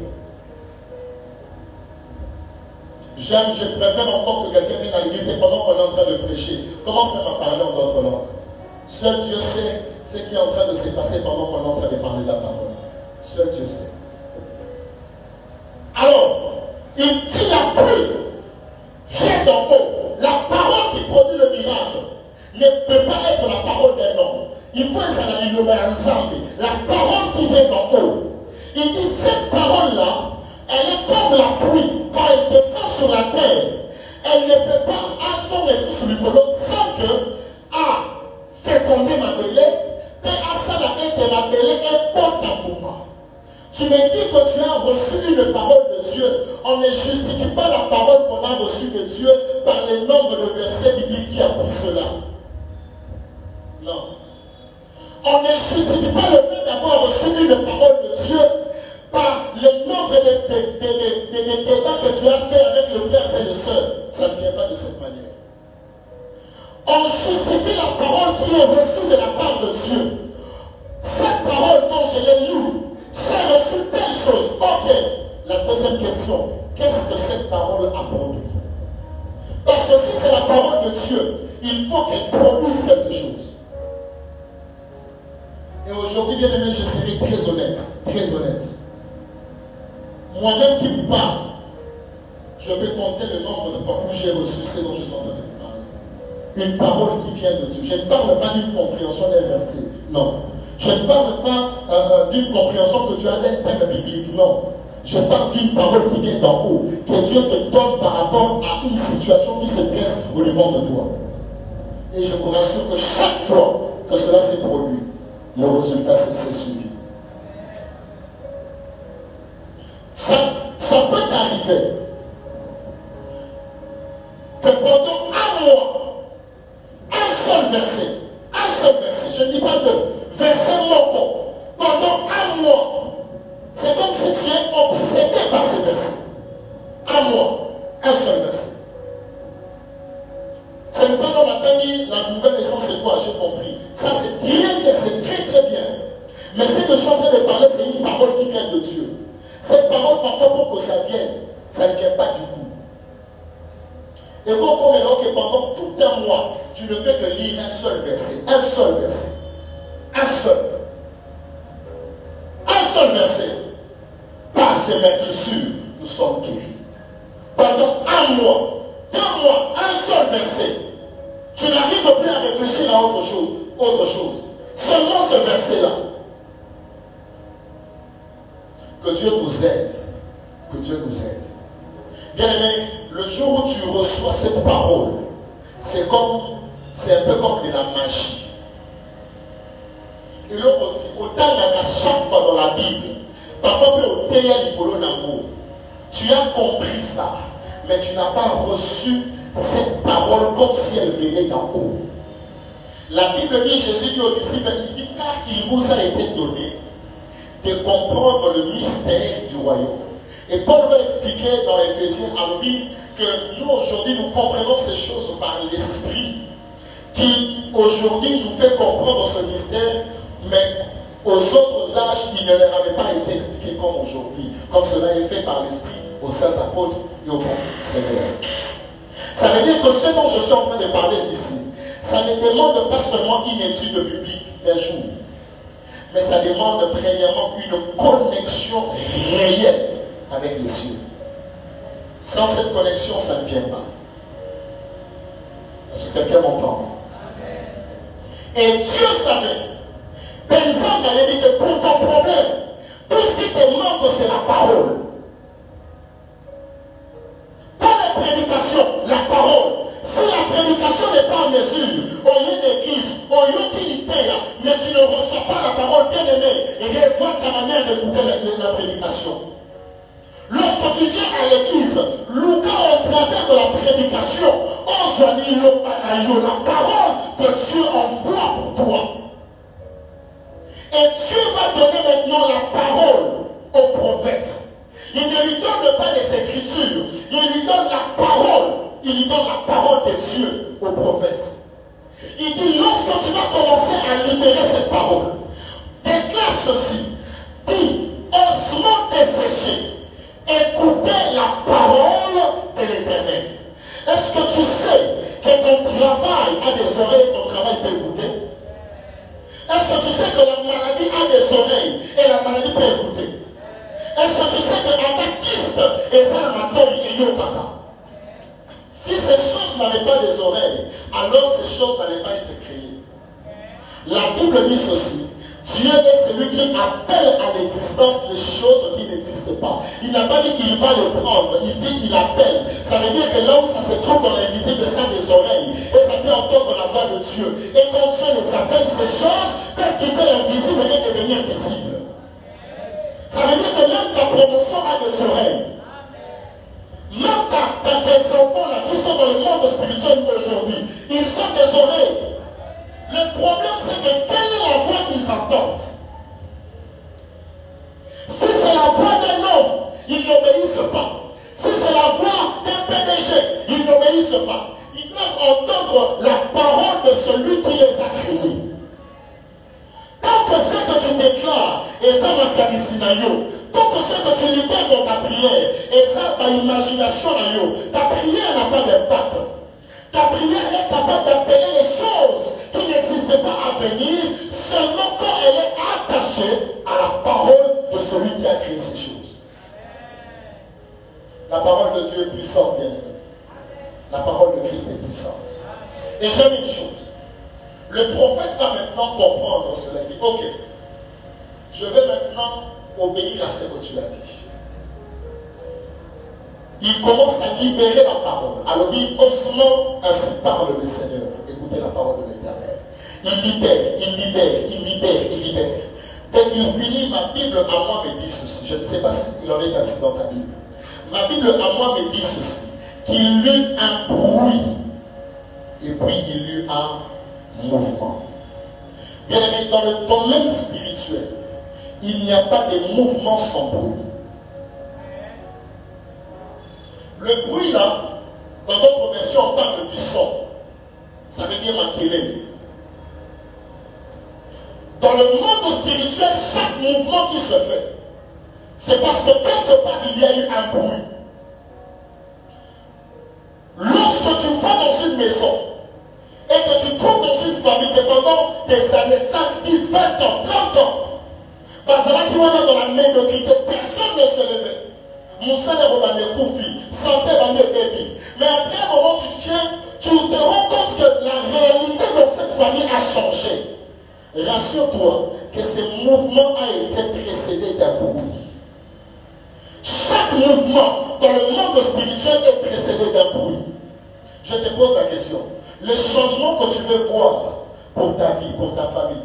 [SPEAKER 1] Je préfère encore que quelqu'un vienne à l'église et pendant qu'on est en train de prêcher, commence même à parler en d'autres langues. Seul Dieu sait ce qui est en train de se passer pendant qu'on est en train de parler de la parole. Seul Dieu sait. Alors, il dit la pluie vient d'en haut. La parole qui produit le miracle ne peut pas être la parole d'un homme. Il faut s'analyser ensemble. La parole qui vient d'en haut. Il dit cette parole-là, elle est comme la pluie. Quand elle descend sur la terre, elle ne peut pas à son essai sur le colon sans que féconder ma belée, mais à ça la été ma belée et porte un mouvement. Tu me dis que tu as reçu une parole de Dieu. On ne justifie pas la parole qu'on a reçue de Dieu par le nombre de versets bibliques qui appuient cela. Non. On ne justifie pas le fait d'avoir reçu une parole de Dieu par le nombre de débats que tu as fait avec le frère et le sœur. Ça ne vient pas de cette manière. On justifie la parole qui est reçue de la part de Dieu. Cette parole, quand je l'ai lue, j'ai reçu telle chose. Ok. La deuxième question, qu'est-ce que cette parole a produit? Parce que si c'est la parole de Dieu, il faut qu'elle produise quelque chose. Et aujourd'hui, bien aimé, je serai très honnête. Très honnête. Moi-même qui vous parle, je peux compter le nombre de fois où j'ai reçu ce dont je suis en train de vous parler. Une parole qui vient de Dieu. Je ne parle pas d'une compréhension d'un verset. Non. Je ne parle pas d'une compréhension que tu as d'un thème biblique. Non. Je parle d'une parole qui vient d'en haut, que Dieu te donne par rapport à une situation qui se dresse au devant de toi. Et je vous rassure que chaque fois que cela s'est produit, le résultat s'est suivi. Ça peut arriver que pendant un mois, un seul verset, je ne dis pas deux, verset moko, pendant un mois, c'est comme si tu es obsédé par ces versets. Un mois, un seul verset. C'est le pendant la famille, la nouvelle naissance, c'est quoi? J'ai compris. Ça, c'est très bien, c'est très très bien. Mais ce que je suis en train de parler, c'est une parole qui vient de Dieu. Cette parole, parfois, pour que ça vienne, ça ne vient pas du coup. Et quand on verra que pendant tout un mois, tu ne fais que lire un seul verset. Un seul verset. Un seul. Un seul verset. Par se mettre sûr, nous sommes guéris. Pendant un mois, 2 mois, un seul verset. Tu n'arrives plus à réfléchir à autre chose. Seulement ce verset-là. Que Dieu nous aide. Que Dieu nous aide. Bien aimé, le jour où tu reçois cette parole, c'est un peu comme de la magie. Et là, autant à chaque fois dans la Bible, parfois au tu as compris ça, mais tu n'as pas reçu cette parole comme si elle venait d'en haut. La Bible dit, Jésus dit aux disciples, il dit, car il vous a été donné de comprendre le mystère du royaume. Et Paul va expliquer dans Éphésiens à Bible que nous aujourd'hui nous comprenons ces choses par l'esprit qui aujourd'hui nous fait comprendre ce mystère, mais aux autres âges il ne leur avait pas été expliqué comme aujourd'hui, comme cela est fait par l'esprit aux saints apôtres et aux Seigneur. Ça veut dire que ce dont je suis en train de parler ici, ça ne demande pas seulement une étude biblique d'un jour, mais ça demande premièrement une connexion réelle avec les cieux. Sans cette connexion, ça ne vient pas. Est-ce que quelqu'un m'entend? Et Dieu savait. Personne n'avait dit que pour ton problème, tout ce qui te manque, c'est la parole. Pas la prédication, la parole. Si la prédication n'est pas en mesure, au lieu d'église, au lieu d'unité, mais tu ne reçois pas la parole, bien aimé, et revois ta manière d'écouter la prédication. Lorsque tu viens à l'église, Lucas, au travers de la prédication, on se dit la parole que Dieu envoie pour toi. Et Dieu va donner maintenant la parole au prophète. Il ne lui donne pas les écritures, il lui donne la parole. Il lui donne la parole de Dieu au prophète. Il dit, lorsque tu vas commencer à libérer cette parole, déclare ceci. Dis, osement dessécher. Écoutez la parole de l'Éternel. Est-ce que tu sais que ton travail a des oreilles et ton travail peut écouter? Est-ce que tu sais que la maladie a des oreilles et la maladie peut écouter? Est-ce que tu sais que l'attaquiste est un matin et yokaka? Si ces choses n'avaient pas des oreilles, alors ces choses n'allaient pas être créées. La Bible dit ceci. Dieu est celui qui appelle à l'existence les choses qui n'existent pas. Il n'a pas dit qu'il va le prendre, il dit qu'il appelle. Ça veut dire que là où ça se trouve dans l'invisible, ça a des oreilles. Et ça peut entendre la voix de Dieu. Et quand Dieu les appelle, ces choses peuvent quitter l'invisible et devenir visibles. Ça veut dire promotion a des oreilles. Même tes enfants là, qui sont dans le monde spirituel aujourd'hui, ils ont des oreilles. Le problème, c'est que quelle est la voix qu'ils entendent? Si c'est la voix d'un homme, ils n'obéissent pas. Si c'est la voix d'un PDG, ils n'obéissent pas. Ils doivent entendre la parole de celui qui les a créés. Tant que c'est que tu déclares, et ça m'a calissinayo, tant que c'est que tu libères dans ta prière, et ça ma imagination, ta prière n'a pas d'impact. Ta prière est capable d'appeler les choses qui n'existaient pas à venir seulement quand elle est attachée à la parole de celui qui a créé ces choses. La parole de Dieu est puissante, bien aimé. La parole de Christ est puissante. Et j'aime une chose. Le prophète va maintenant comprendre cela. Il dit, ok, je vais maintenant obéir à ce que tu as dit. Il commence à libérer la parole. Alors il osement ainsi parle le Seigneur. Écoutez la parole de l'Éternel. Il libère, il libère, il libère, il libère. Dès qu'il finit, ma Bible à moi me dit ceci. Je ne sais pas s'il en est ainsi dans ta Bible. Ma Bible à moi me dit ceci. Qu'il eut un bruit. Et puis il eut un mouvement. Bien aimé, dans le domaine spirituel, il n'y a pas de mouvement sans bruit. Le bruit là, dans notre version, on parle du son. Ça veut dire maquiller. Dans le monde spirituel, chaque mouvement qui se fait, c'est parce que quelque part il y a eu un bruit. Lorsque tu vas dans une maison et que tu trouves dans une famille pendant des années 5, 10, 20 ans, 30 ans, parce que là tu vas dans la médiocrité, personne ne se levait. Mon salaire va les couper, santé va les bébés. Mais après un moment, tu te rends compte que la réalité de cette famille a changé. Rassure-toi que ce mouvement a été précédé d'un bruit. Chaque mouvement dans le monde spirituel est précédé d'un bruit. Je te pose la question. Le changement que tu veux voir pour ta vie, pour ta famille,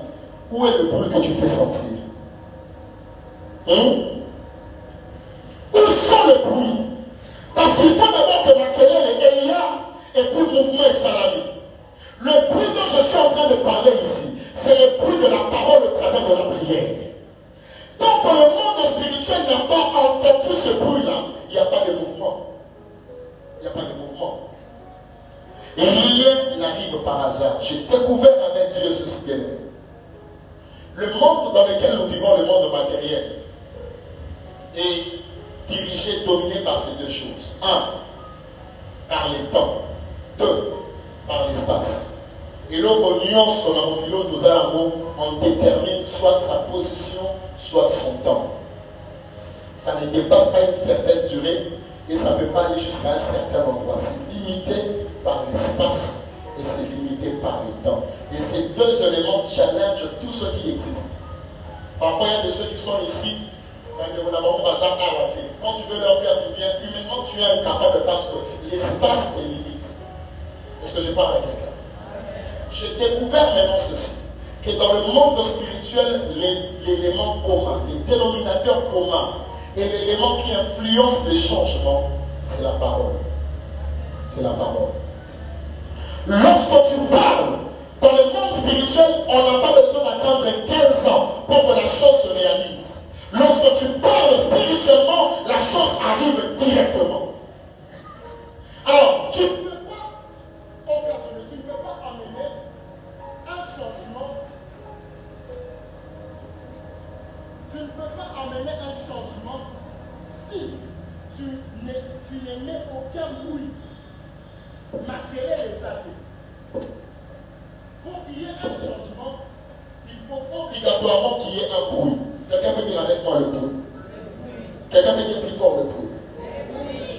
[SPEAKER 1] où est le bruit que tu fais sentir? Où sont le bruit? Parce qu'il faut d'abord que ma querelle est là, et puis le mouvement est salami. Le bruit dont je suis en train de parler ici, c'est le bruit de la parole au travers de la prière. Donc quand le monde spirituel n'a pas entendu ce bruit-là, il n'y a pas de mouvement. Il n'y a pas de mouvement. Et rien n'arrive par hasard. J'ai découvert avec Dieu ceci bien aimé. Le monde dans lequel nous vivons, le monde matériel, est dirigé, dominé par ces deux choses. 1, par les temps. 2, par l'espace. Et l'autre nuance sur la pilote nous allons, on détermine soit sa position, soit son temps. Ça ne dépasse pas une certaine durée et ça ne peut pas aller jusqu'à un certain endroit. C'est limité par l'espace et c'est limité par le temps. Et ces deux éléments challengent tout ce qui existe. Parfois, il y a des ceux qui sont ici. Quand tu veux leur faire du bien, humainement tu es incapable parce que l'espace est limite. Est-ce que je parle à quelqu'un? J'ai découvert maintenant ceci, que dans le monde spirituel, l'élément commun, les dénominateurs communs et l'élément qui influence les changements, c'est la parole. C'est la parole. Lorsque tu parles, dans le monde spirituel, on n'a pas besoin d'attendre 15 ans pour que la chose se réalise. Lorsque tu parles spirituellement, la chose arrive directement. Alors, tu ne peux pas occasionner, tu ne peux pas amener un changement. Tu ne peux pas amener un changement si tu n'émets aucun bruit. Matériel les avis. Pour qu'il y ait un changement, il faut obligatoirement qu'il y ait un bruit. Quelqu'un peut dire avec moi le bruit. Quelqu'un peut dire plus fort le bruit.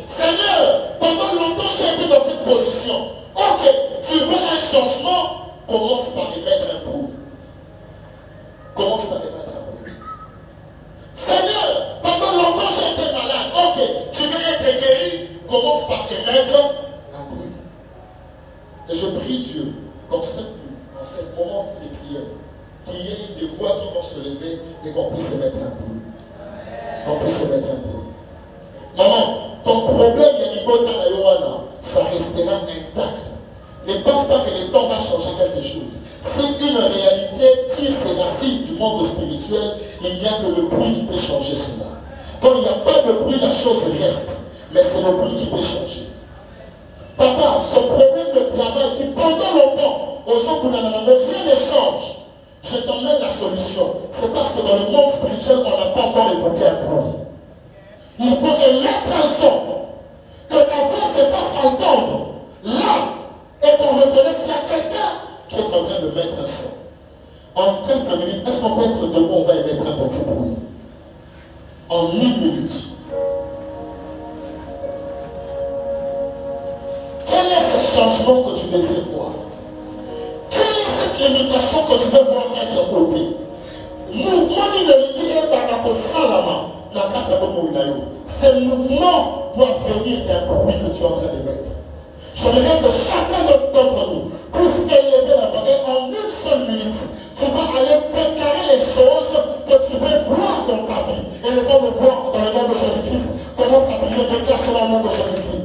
[SPEAKER 1] Seigneur, pendant longtemps j'ai été dans cette position. Ok, tu veux un changement, commence par émettre un bruit. Commence par émettre un bruit. Seigneur, pendant longtemps j'ai été malade. Ok, tu veux être guéri, commence par émettre un bruit. Et je prie Dieu, dans ce moment de prière, qu'il y ait des voix qui vont se lever et qu'on puisse émettre un bruit. On peut se mettre un peu. Maman, ton problème, ça restera intact. Ne pense pas que le temps va changer quelque chose. Si une réalité tire ses racines du monde spirituel, il n'y a que le bruit qui peut changer cela. Quand il n'y a pas de bruit, la chose reste. Mais c'est le bruit qui peut changer. Papa, son problème de travail qui pendant longtemps, aux autres, rien ne change. Je t'emmène la solution. C'est parce que dans le monde spirituel, on n'a pas encore écouté un bruit. Il faut émettre un son. Que ta voix se fasse entendre. Là, et qu'on reconnaisse qu'il y a quelqu'un qui est en train de mettre un son. En quelques minutes, est-ce qu'on peut être debout? On va émettre un petit bruit. En 1 minute. Quel est ce changement que tu désires voir? Quelle est cette limitation que tu veux voir être ôtée? Mouvement ce mouvement doit venir d'un bruit que tu es en train de mettre. J'aimerais que chacun d'entre nous puisse élever la voix et en 1 seule minute, tu vas aller préparer les choses que tu veux voir dans ta vie. Et les gens me voir dans le nom de Jésus-Christ. Commence à prier, déclare sur le nom de Jésus-Christ.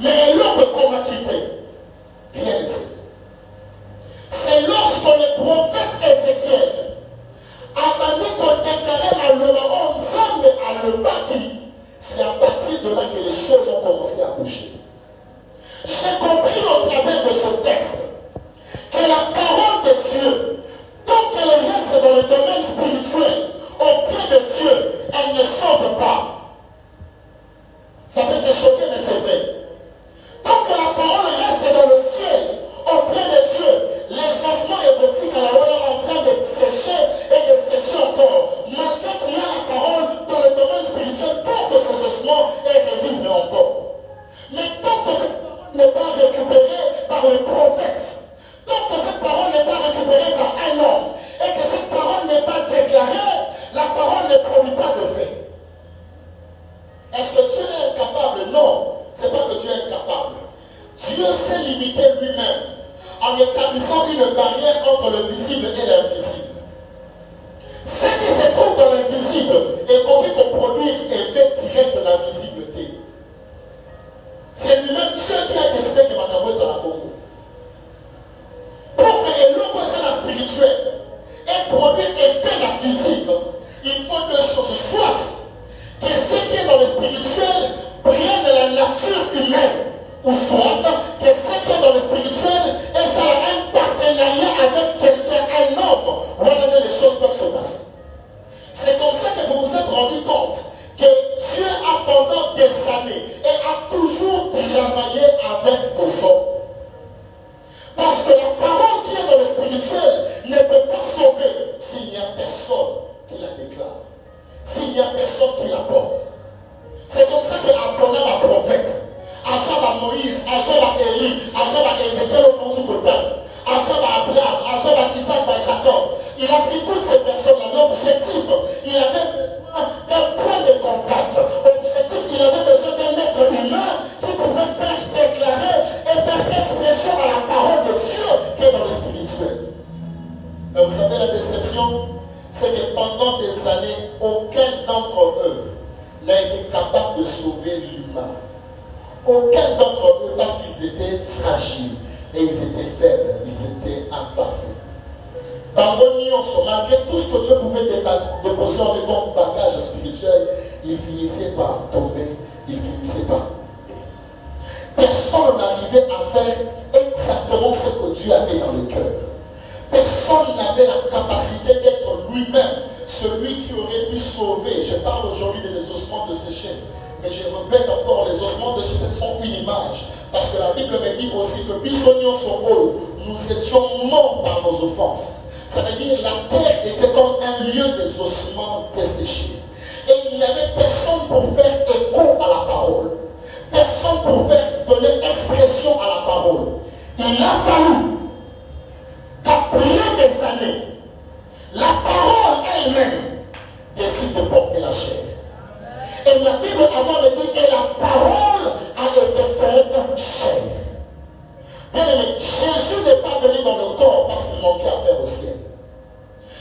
[SPEAKER 1] Mais l'homme qu'on a quitté, rien ne s'est fait. C'est lorsque le prophète Ézéchiel a demandé qu'on déclarait à l'homme ensemble à le bâti, c'est à partir de là que les choses ont commencé à bouger. J'ai compris au travers de ce texte que la parole de Dieu, tant qu'elle reste dans le domaine spirituel, auprès de Dieu, elle ne sauve pas. Ça peut te choquer, mais c'est vrai. Tant que la parole reste dans le ciel, auprès de Dieu, les ossements érotiques à la loi sont en train de sécher et de sécher encore. Malgré qu'il y a la parole dans le domaine spirituel pour que ces ossements aient revivre encore. Mais tant que cette parole n'est pas récupérée par le prophète, tant que cette parole n'est pas récupérée par un homme, et que cette parole n'est pas déclarée, la parole ne produit pas de fait. Est-ce que Dieu est incapable? Non. Ce n'est pas que Dieu est incapable. Dieu s'est limité lui-même en établissant une barrière entre le visible et l'invisible. Ce qui se trouve dans l'invisible est compris pour produire effet direct de la visibilité. C'est lui-même Dieu qui a décidé que Matamoué dans la Congo. Pour que l'homme soit la spirituelle et produire effet de la physique, il faut deux choses. Soit que ce qui est dans le spirituel prenne la nature humaine, ou soit que ce qui est dans le spirituel et ça a un partenariat avec quelqu'un, un homme, voilà les choses peuvent se passer. C'est comme ça que vous vous êtes rendu compte que Dieu a pendant des années et a toujours travaillé avec des hommes. Parce que la parole qui est dans le spirituel ne peut pas sauver s'il n'y a personne qui la déclare, s'il n'y a personne qui la porte. C'est comme ça qu'Abraham a prophète. Achab à Moïse, Achab à Élie, Achab à Ézéchiel au Conzukotan, Achab à Abraham, Achab à Isaac, à Jacob. Il a pris toutes ces personnes-là. L'objectif, il avait besoin d'un point de contact. L'objectif, il avait besoin d'un être humain qui pouvait faire déclarer et faire expression à la parole de Dieu qui est dans le spirituel. Mais vous savez, la déception, c'est que pendant des années, aucun d'entre eux n'a été capable de sauver l'humain. Aucun d'entre eux, parce qu'ils étaient fragiles et ils étaient faibles, ils étaient imparfaits. Malgré tout ce que Dieu pouvait déposer en comme bagage spirituel, ils finissaient par tomber, ils finissaient par tomber. Personne n'arrivait à faire exactement ce que Dieu avait dans le cœur. Personne n'avait la capacité d'être lui-même celui qui aurait pu sauver. Je parle aujourd'hui des ossements de sécher. Mais je répète encore, les ossements de sécher sont une image. Parce que la Bible me dit aussi que bisognos sont nous étions morts par nos offenses. Ça veut dire que la terre était comme un lieu des ossements desséchés. Et il n'y avait personne pour faire écho à la parole. Personne pour faire donner expression à la parole. Il a fallu qu'après des années, la parole elle-même décide de porter la chair. Et la Bible avant me dit que la parole a été faite chair. Bien aimé, Jésus n'est pas venu dans le corps parce qu'il manquait à faire au ciel.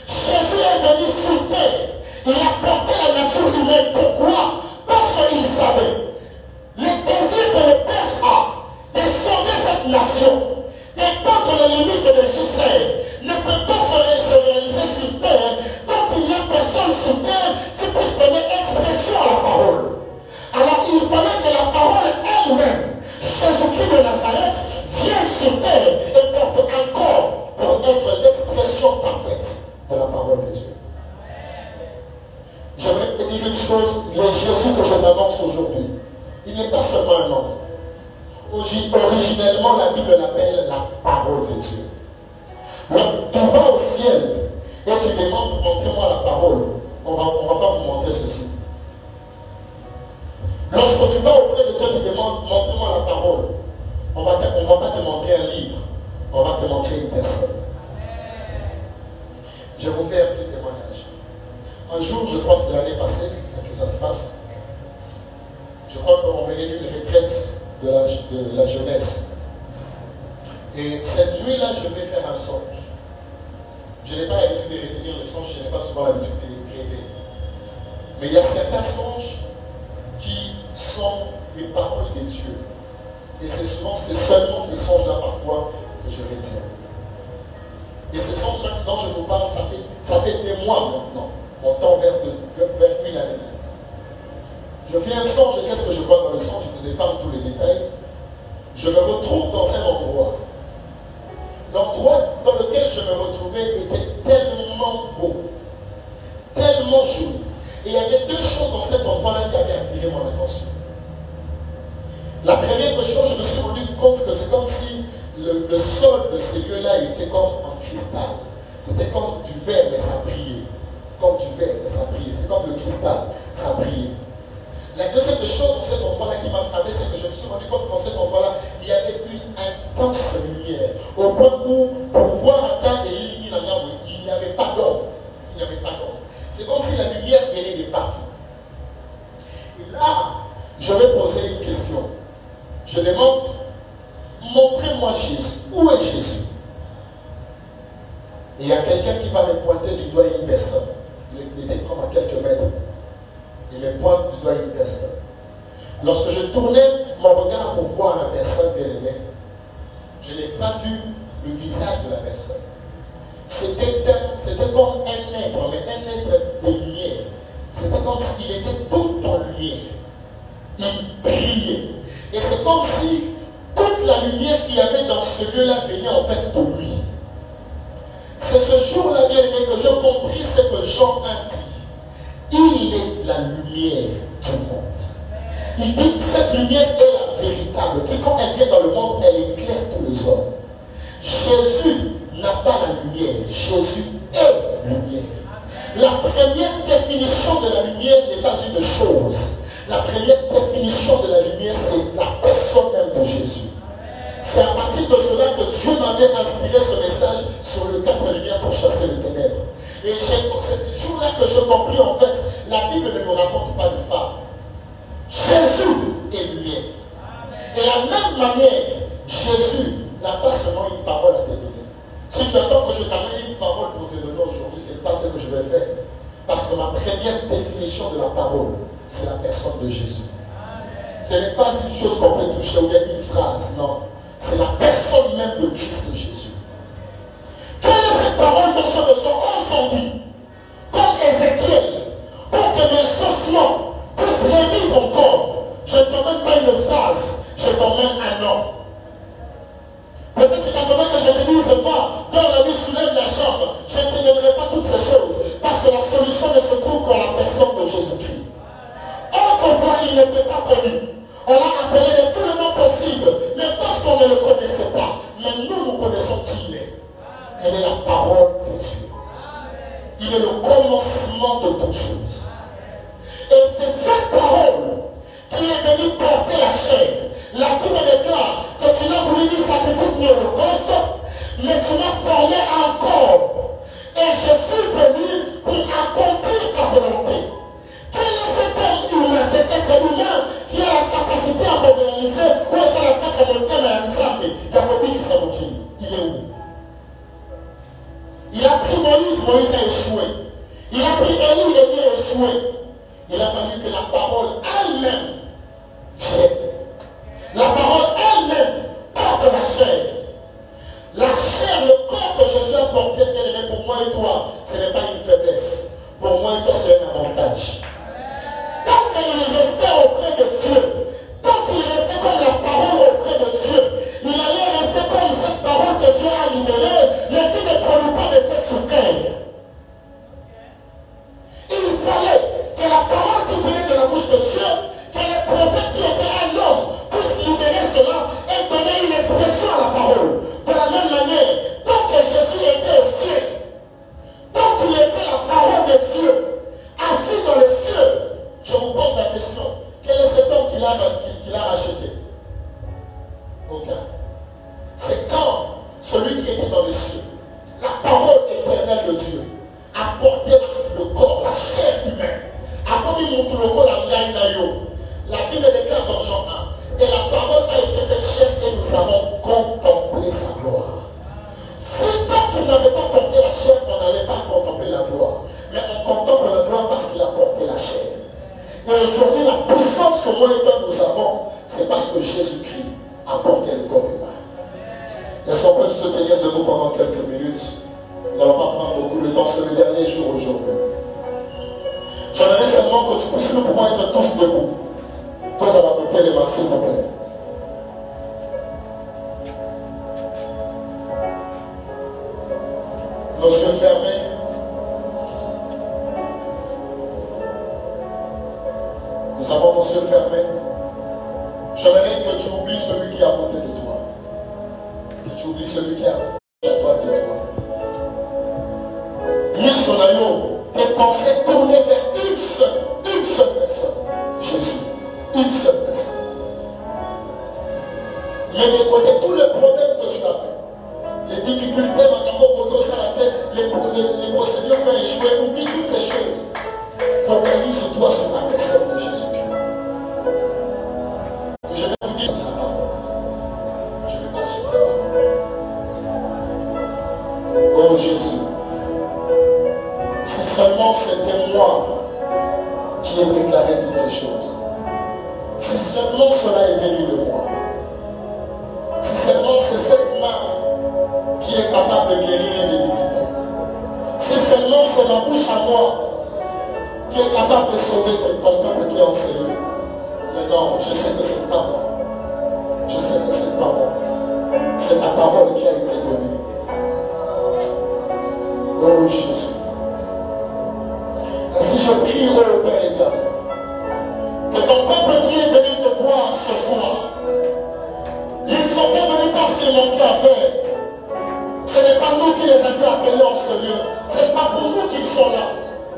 [SPEAKER 1] Jésus est venu sur terre. Il a porté la nature humaine. Pourquoi? Parce qu'il savait le désir que le Père a de sauver cette nation, d'étendre les limites de Jésus, ne peut pas se réaliser sur terre tant qu'il n'y a personne sur terre qui puisse donner expression à la parole. Alors il fallait que la parole elle-même, Jésus-Christ de Nazareth, vienne sur terre et porte un corps pour être l'expression parfaite de la parole de Dieu. J'aimerais te dire une chose, le Jésus que je t'annonce aujourd'hui, il n'est pas seulement un homme. Originellement, la Bible l'appelle la parole de Dieu. Mais tu vas au ciel et tu demandes, montrez-moi la parole. On ne va pas vous montrer ceci. Lorsque tu vas auprès de Dieu, tu demandes, montrez-moi la parole. On ne va pas te montrer un livre. On va te montrer une personne. Je vais vous faire un petit témoignage. Un jour, je crois que c'est l'année passée, c'est que ça se passe. Je crois qu'on venait d'une retraite de la jeunesse. Et cette nuit-là, je vais faire un songe. Je n'ai pas l'habitude de retenir les songes, je n'ai pas souvent l'habitude de rêver. Mais il y a certains songes qui sont les paroles de Dieu. Et c'est seulement ces songes-là parfois que je retiens. Et ces songes dont je vous parle, ça fait des mois maintenant. On tend vers une année maintenant. Je fais un songe et qu'est-ce que je vois dans le songe? Je vous épargne tous les détails. Je me retrouve dans un endroit. L'endroit dans lequel je me retrouvais était tellement beau, tellement joli. Et il y avait deux choses dans cet endroit-là qui avaient attiré mon attention. La première chose, je me suis rendu compte que c'est comme si le sol de ces lieux-là était comme en cristal. C'était comme du verre, mais ça brillait. Comme du verre, mais ça brillait. C'était comme le cristal, ça brillait. La deuxième chose dans cet endroit-là qui m'a frappé, c'est que je me suis rendu compte qu'en cet endroit-là, il y avait une intense lumière. Au point où, pour voir atteindre et éliminer la gamme, il n'y avait pas d'ombre. Il n'y avait pas d'ombre. C'est comme si la lumière venait de partout. Et là, je vais poser une question. Je demande, montrez-moi Jésus. Où est Jésus? Et il y a quelqu'un qui va me pointer du doigt une personne. Il était comme à quelques mètres. Il me pointe du doigt une personne. Lorsque je tournais mon regard pour voir la personne bien-aimée, je n'ai pas vu le visage de la personne. C'était comme un être, mais un être de lumière. C'était comme s'il était tout en lumière. Il brillait. Et c'est comme si toute la lumière qu'il y avait dans ce lieu-là venait en fait de lui. C'est ce jour-là, bien aimé, que j'ai compris ce que Jean a dit. Il est la lumière du monde. Il dit que cette lumière est la véritable, qui quand elle vient dans le monde, elle éclaire tous les hommes. Jésus n'a pas la lumière, Jésus est lumière. La première définition de la lumière n'est pas une chose. La première définition de la lumière, c'est la personne même de Jésus. C'est à partir de cela que Dieu m'avait inspiré ce message sur le cadre de lumière pour chasser les ténèbres. Et c'est ce jour-là que je compris, en fait, la Bible ne nous raconte pas de fable. Jésus est lumière. Et de la même manière, Jésus n'a pas seulement une parole à te donner. Si tu attends que je t'amène une parole pour te donner aujourd'hui, ce n'est pas ce que je vais faire. Parce que ma première définition de la parole, c'est la personne de Jésus. Ce n'est pas une chose qu'on peut toucher ou bien une phrase, non. C'est la personne même de Christ Jésus. Quelle est cette parole dont j'ai besoin aujourd'hui, comme Ézéchiel, pour que mes ossements puissent revivre encore? Je ne t'emmène pas une phrase, je t'emmène un homme. Peut-être que tu t'attendais que je te dise, va, dans la vie, soulève la jambe. Je ne te donnerai pas toutes ces choses, parce que la solution ne se trouve qu'en la personne de Jésus-Christ. Autrefois, il n'était pas connu. On l'a appelé de tous les noms possibles, mais parce qu'on ne le connaissait pas. Mais nous connaissons qui il est. Il est la parole de Dieu. Il est le commencement de toutes choses. Et c'est cette parole qui est venue porter la chair. La Bible déclare que tu n'as voulu ni sacrifice ni holocauste, mais tu m'as formé un corps. Et je suis venu pour accomplir ta volonté. Quel est cet homme humain, cet être humain qui a la capacité à me réaliser où est-ce la carte de l'homme et ensemble? Il y a beaucoup qui s'aboutit. Il est où? Il a pris Moïse, Moïse a échoué. Il a pris Élie, Élie a échoué. Il a fallu que la parole elle-même vienne. La parole elle-même porte la chair. La chair, le corps que Jésus a porté, bien aimé, pour moi et toi, ce n'est pas une faiblesse. Pour moi et toi, c'est un avantage. Tant qu'il restait auprès de Dieu, tant qu'il restait comme la parole auprès de Dieu, il allait rester comme cette parole que Dieu a libérée, mais qui ne produit pas d'effet sur terre. Il fallait que la parole qui venait de la bouche de Dieu, que les prophètes qui étaient un homme puissent libérer cela et donner une expression à la parole. De la même manière, tant que Jésus était au ciel, tant qu'il était la parole de Dieu, assis dans le ciel, je vous pose la question, quel est cet homme qu'il a racheté? Aucun. C'est quand celui qui était dans les cieux, la parole éternelle de Dieu, a porté le corps, la chair humaine, a commis mon tout le corps la Bible déclare dans Jean 1, et la parole a été faite chair et nous avons contemplé sa gloire. Si tant qu'il n'avait pas porté la chair, on n'allait pas contempler la gloire. Mais on contemple la gloire parce qu'il a porté la chair. Et aujourd'hui, la puissance que moi et toi nous avons, c'est parce que Jésus-Christ apporter le corps humain. Est-ce qu'on peut se tenir debout pendant quelques minutes? Nous n'allons pas prendre beaucoup de temps, c'est le dernier jour aujourd'hui. J'aimerais seulement que tu puisses, nous pouvons être tous debout. Tous à porter les mains, s'il vous plaît. Nos yeux fermés. Nous avons nos yeux fermés. J'aimerais que tu oublies celui qui est à côté de toi. Que tu oublies celui qui est à droite de toi. Missionnario, tes pensées tournées vers une seule personne. Jésus. Une seule personne. Mais de côté tous les problèmes que tu as fait, les difficultés, les procédures qui ont échoué, oublie toutes ces choses. Focalise-toi sur la personne de Jésus-Christ. Je vais vous dire sur sa parole. Je ne vais pas sur sa parole. Oh Jésus, si seulement c'était moi qui ai déclaré toutes ces choses, si seulement cela est venu de moi, si seulement c'est cette main qui est capable de guérir et de visiter, si seulement c'est ma bouche à moi qui est capable de sauver ton peuple qui est en cellule. Mais non, je sais que c'est pas moi. Je sais que c'est pas moi. C'est ta parole qui a été donnée. Oh Jésus. Ainsi je prie, oh Père éternel, que ton peuple qui est venu te voir ce soir, ils ne sont pas venus parce qu'ils manquaient à faire. Ce n'est pas nous qui les avons appelés en ce lieu. Ce n'est pas pour nous qu'ils sont là.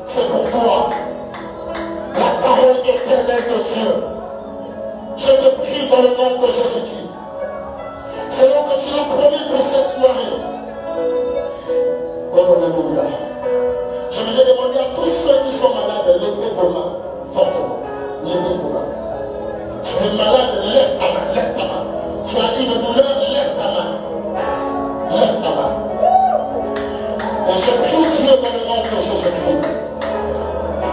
[SPEAKER 1] C'est pour toi. La parole éternelle de Dieu. Je te prie dans le nom de Jésus-Christ. Seigneur, que tu l'as promis pour cette soirée. Oh, alléluia. Je voudrais demander à tous ceux qui sont malades de lever vos mains fortement. Levez vos mains. Tu es malade, lève ta main, lève ta main. Tu as une douleur, lève ta main. Lève ta main. Et je prie Dieu dans le nom de Jésus-Christ.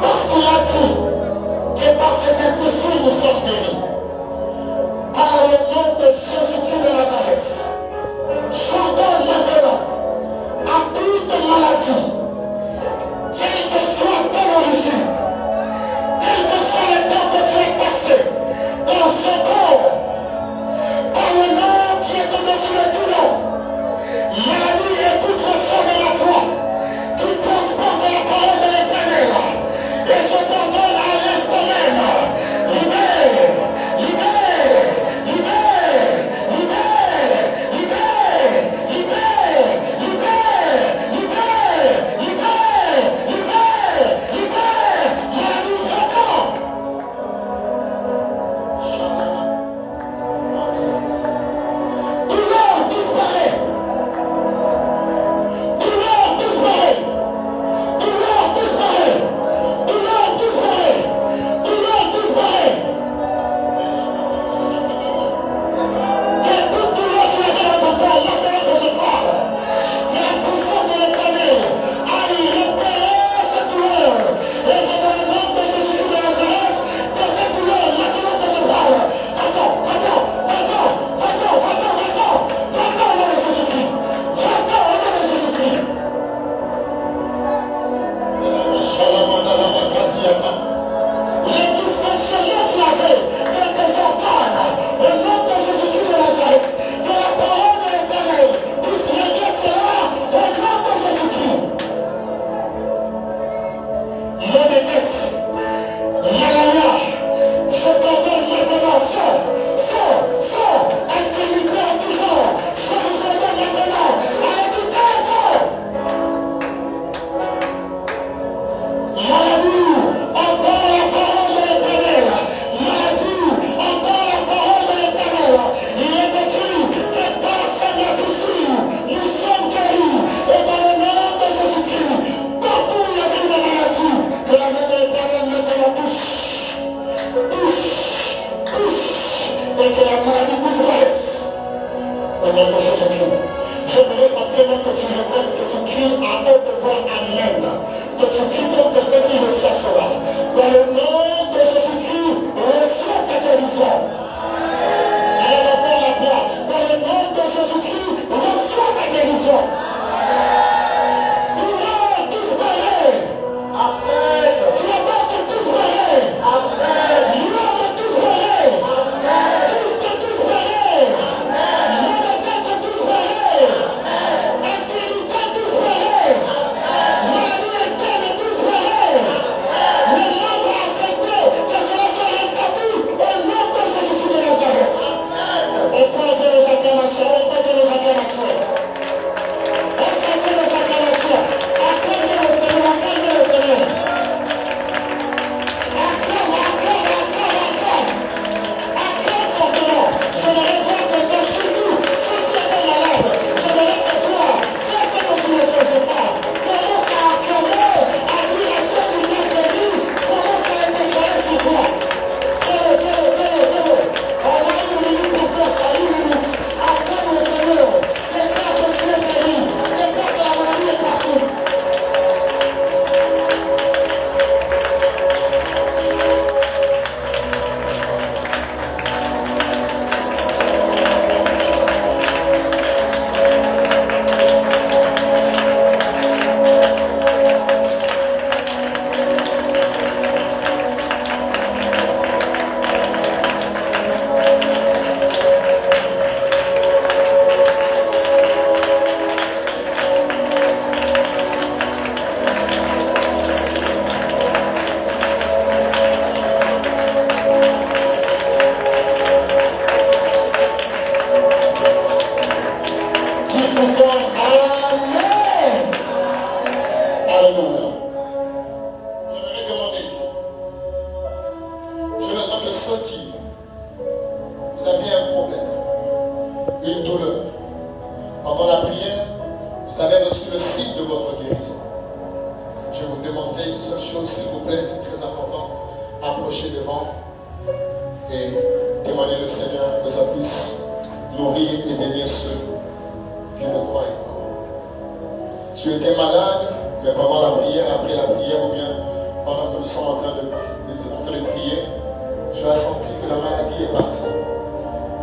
[SPEAKER 1] Parce qu'il a dit que par ses blessures nous sommes guéris. Par le nom de Jésus-Christ de Nazareth. J'ordonne maintenant à toute maladie, quelle que soit ton origine, quel que soit le temps que tu as passé dans ce corps, par le nom qui est au-dessus de tout nom, maladie et tout le sang de la foi, qui transporte la parole de l'Éternel. Et je t'ordonne à l'instant même, libère, libère, libère, libère, libère, libère, libère, libère, libère, libère, libère, maladie vacante. Douleur disparaît. Douleur disparaît. Douleur disparaît. Douleur disparaît. Douleur disparaît. Quelle toute douleur qui est dans ton corps, maintenant que je parle, que la puissance de l'Éternel aille repérer cette douleur. Et que dans le nom de Jésus-Christ de Nazareth, que cette douleur, maintenant que je parle, va-t'en, va-t'en, va-t'en, va-t'en, va-t'en, va-t'en, va-t'en au nom de Jésus-Christ. Va-t'en au nom de Jésus-Christ. Les dysfonctionnements qu'il y avait dans tes organes, au nom de Jésus-Christ de Nazareth, que la parole de l'Éternel puisse régler cela au nom de Jésus-Christ. Mon tête, Malaya, je t'ordonne maintenant, sors, infirmité en tout genre, je vous ordonne maintenant à écouter encore. Maladie, entends la parole de l'Éternel. Maladie, entends la parole de l'Éternel. Il est écrit que par sa blessure, nous sommes guéris. Et dans le nom de Jésus-Christ, partout où il y avait une maladie, que la main de l'Éternel maintenant touche. Et que la maladie disparaisse. Au nom de Jésus-Christ. J'aimerais maintenant que tu répètes, que tu cries à haute voix Amen. Que tu cries comme quelqu'un qui reçoit cela. Dans le nom de Jésus-Christ, reçois ta guérison. Et on entend la voix. de ceux qui, vous aviez un problème, une douleur. Pendant la prière, vous avez reçu le signe de votre guérison. Je vous demanderai une seule chose, s'il vous plaît, c'est très important. Approchez devant et témoignez le Seigneur que ça puisse nourrir et bénir ceux qui ne croient pas. Tu étais malade, mais pendant la prière, après la prière, ou bien pendant que nous sommes en train de prier, tu as senti que la maladie est partie.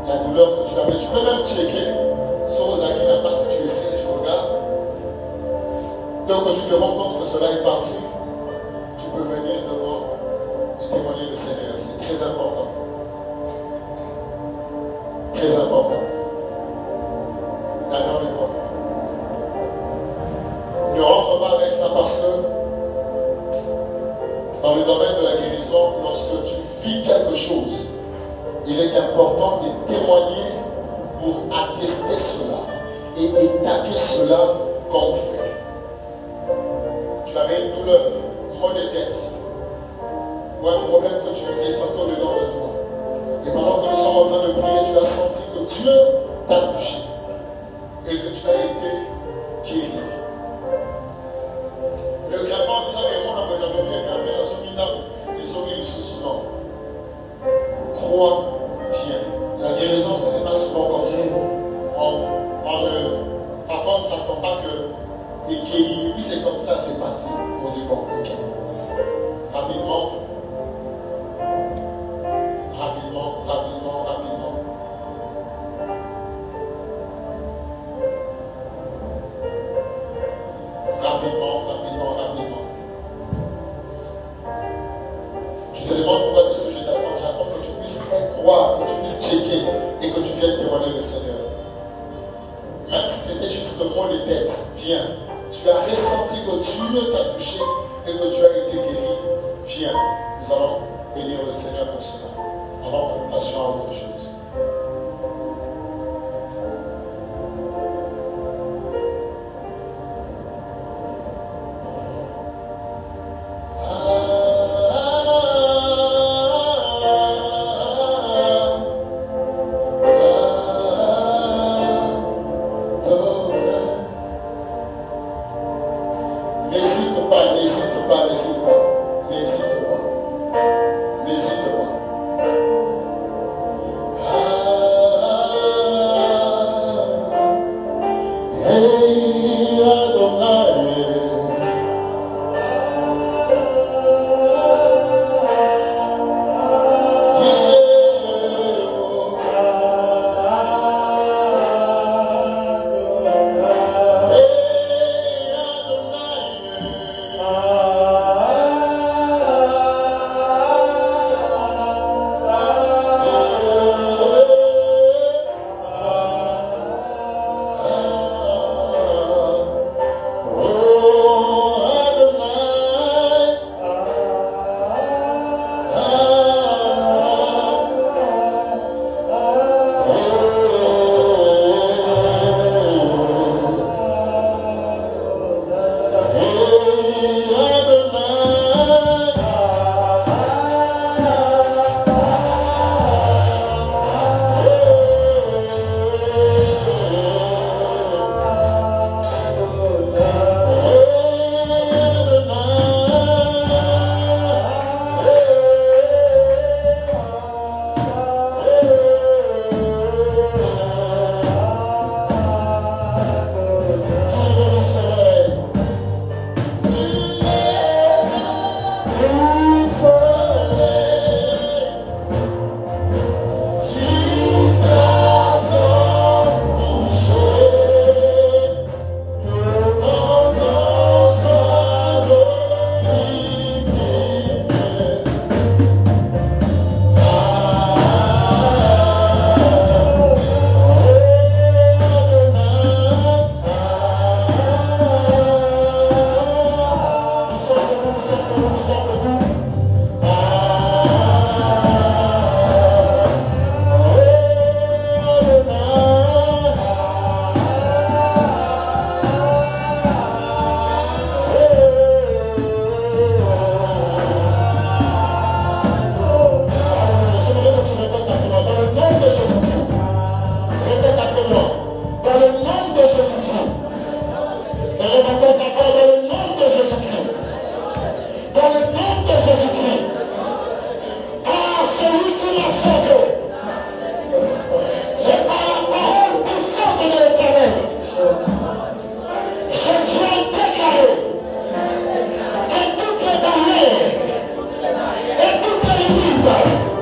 [SPEAKER 1] La douleur que tu avais, tu peux même checker sur aux amis, n'a pas si tu essaies, tu regardes. Donc quand tu te rends compte que cela est parti, tu peux venir devant et témoigner le Seigneur. C'est très important. Très important. Gagnons le corps. Ne rentre pas avec ça parce que dans le domaine de la guérison, lorsque tu vis quelque chose, il est important de témoigner pour attester cela et établir cela comme fait. Tu avais une douleur, mal de tête, ou un problème que tu ressentais au-dedans de toi. Et pendant que nous sommes en train de prier, tu as senti que Dieu t'a touché et que tu as été guéri. Ne crains pas en disant que moi, on a bien qu'après la sommité, ils ont mis souvent. Crois, viens. La guérison, ce n'est pas souvent comme ça. Parfois, on ne s'attend pas que et guéri, puis c'est comme ça, c'est parti. On dit bon, ok. Rapidement. Je te demande pourquoi est-ce que je t'attends. J'attends que tu puisses croire, que tu puisses checker et que tu viennes témoigner le Seigneur. Même si c'était juste le mot de tête, viens. Tu as ressenti que Dieu t'a touché et que tu as été guéri, viens. Nous allons bénir le Seigneur pour cela, avant que nous passions à autre chose. N'hésite pas. Israël.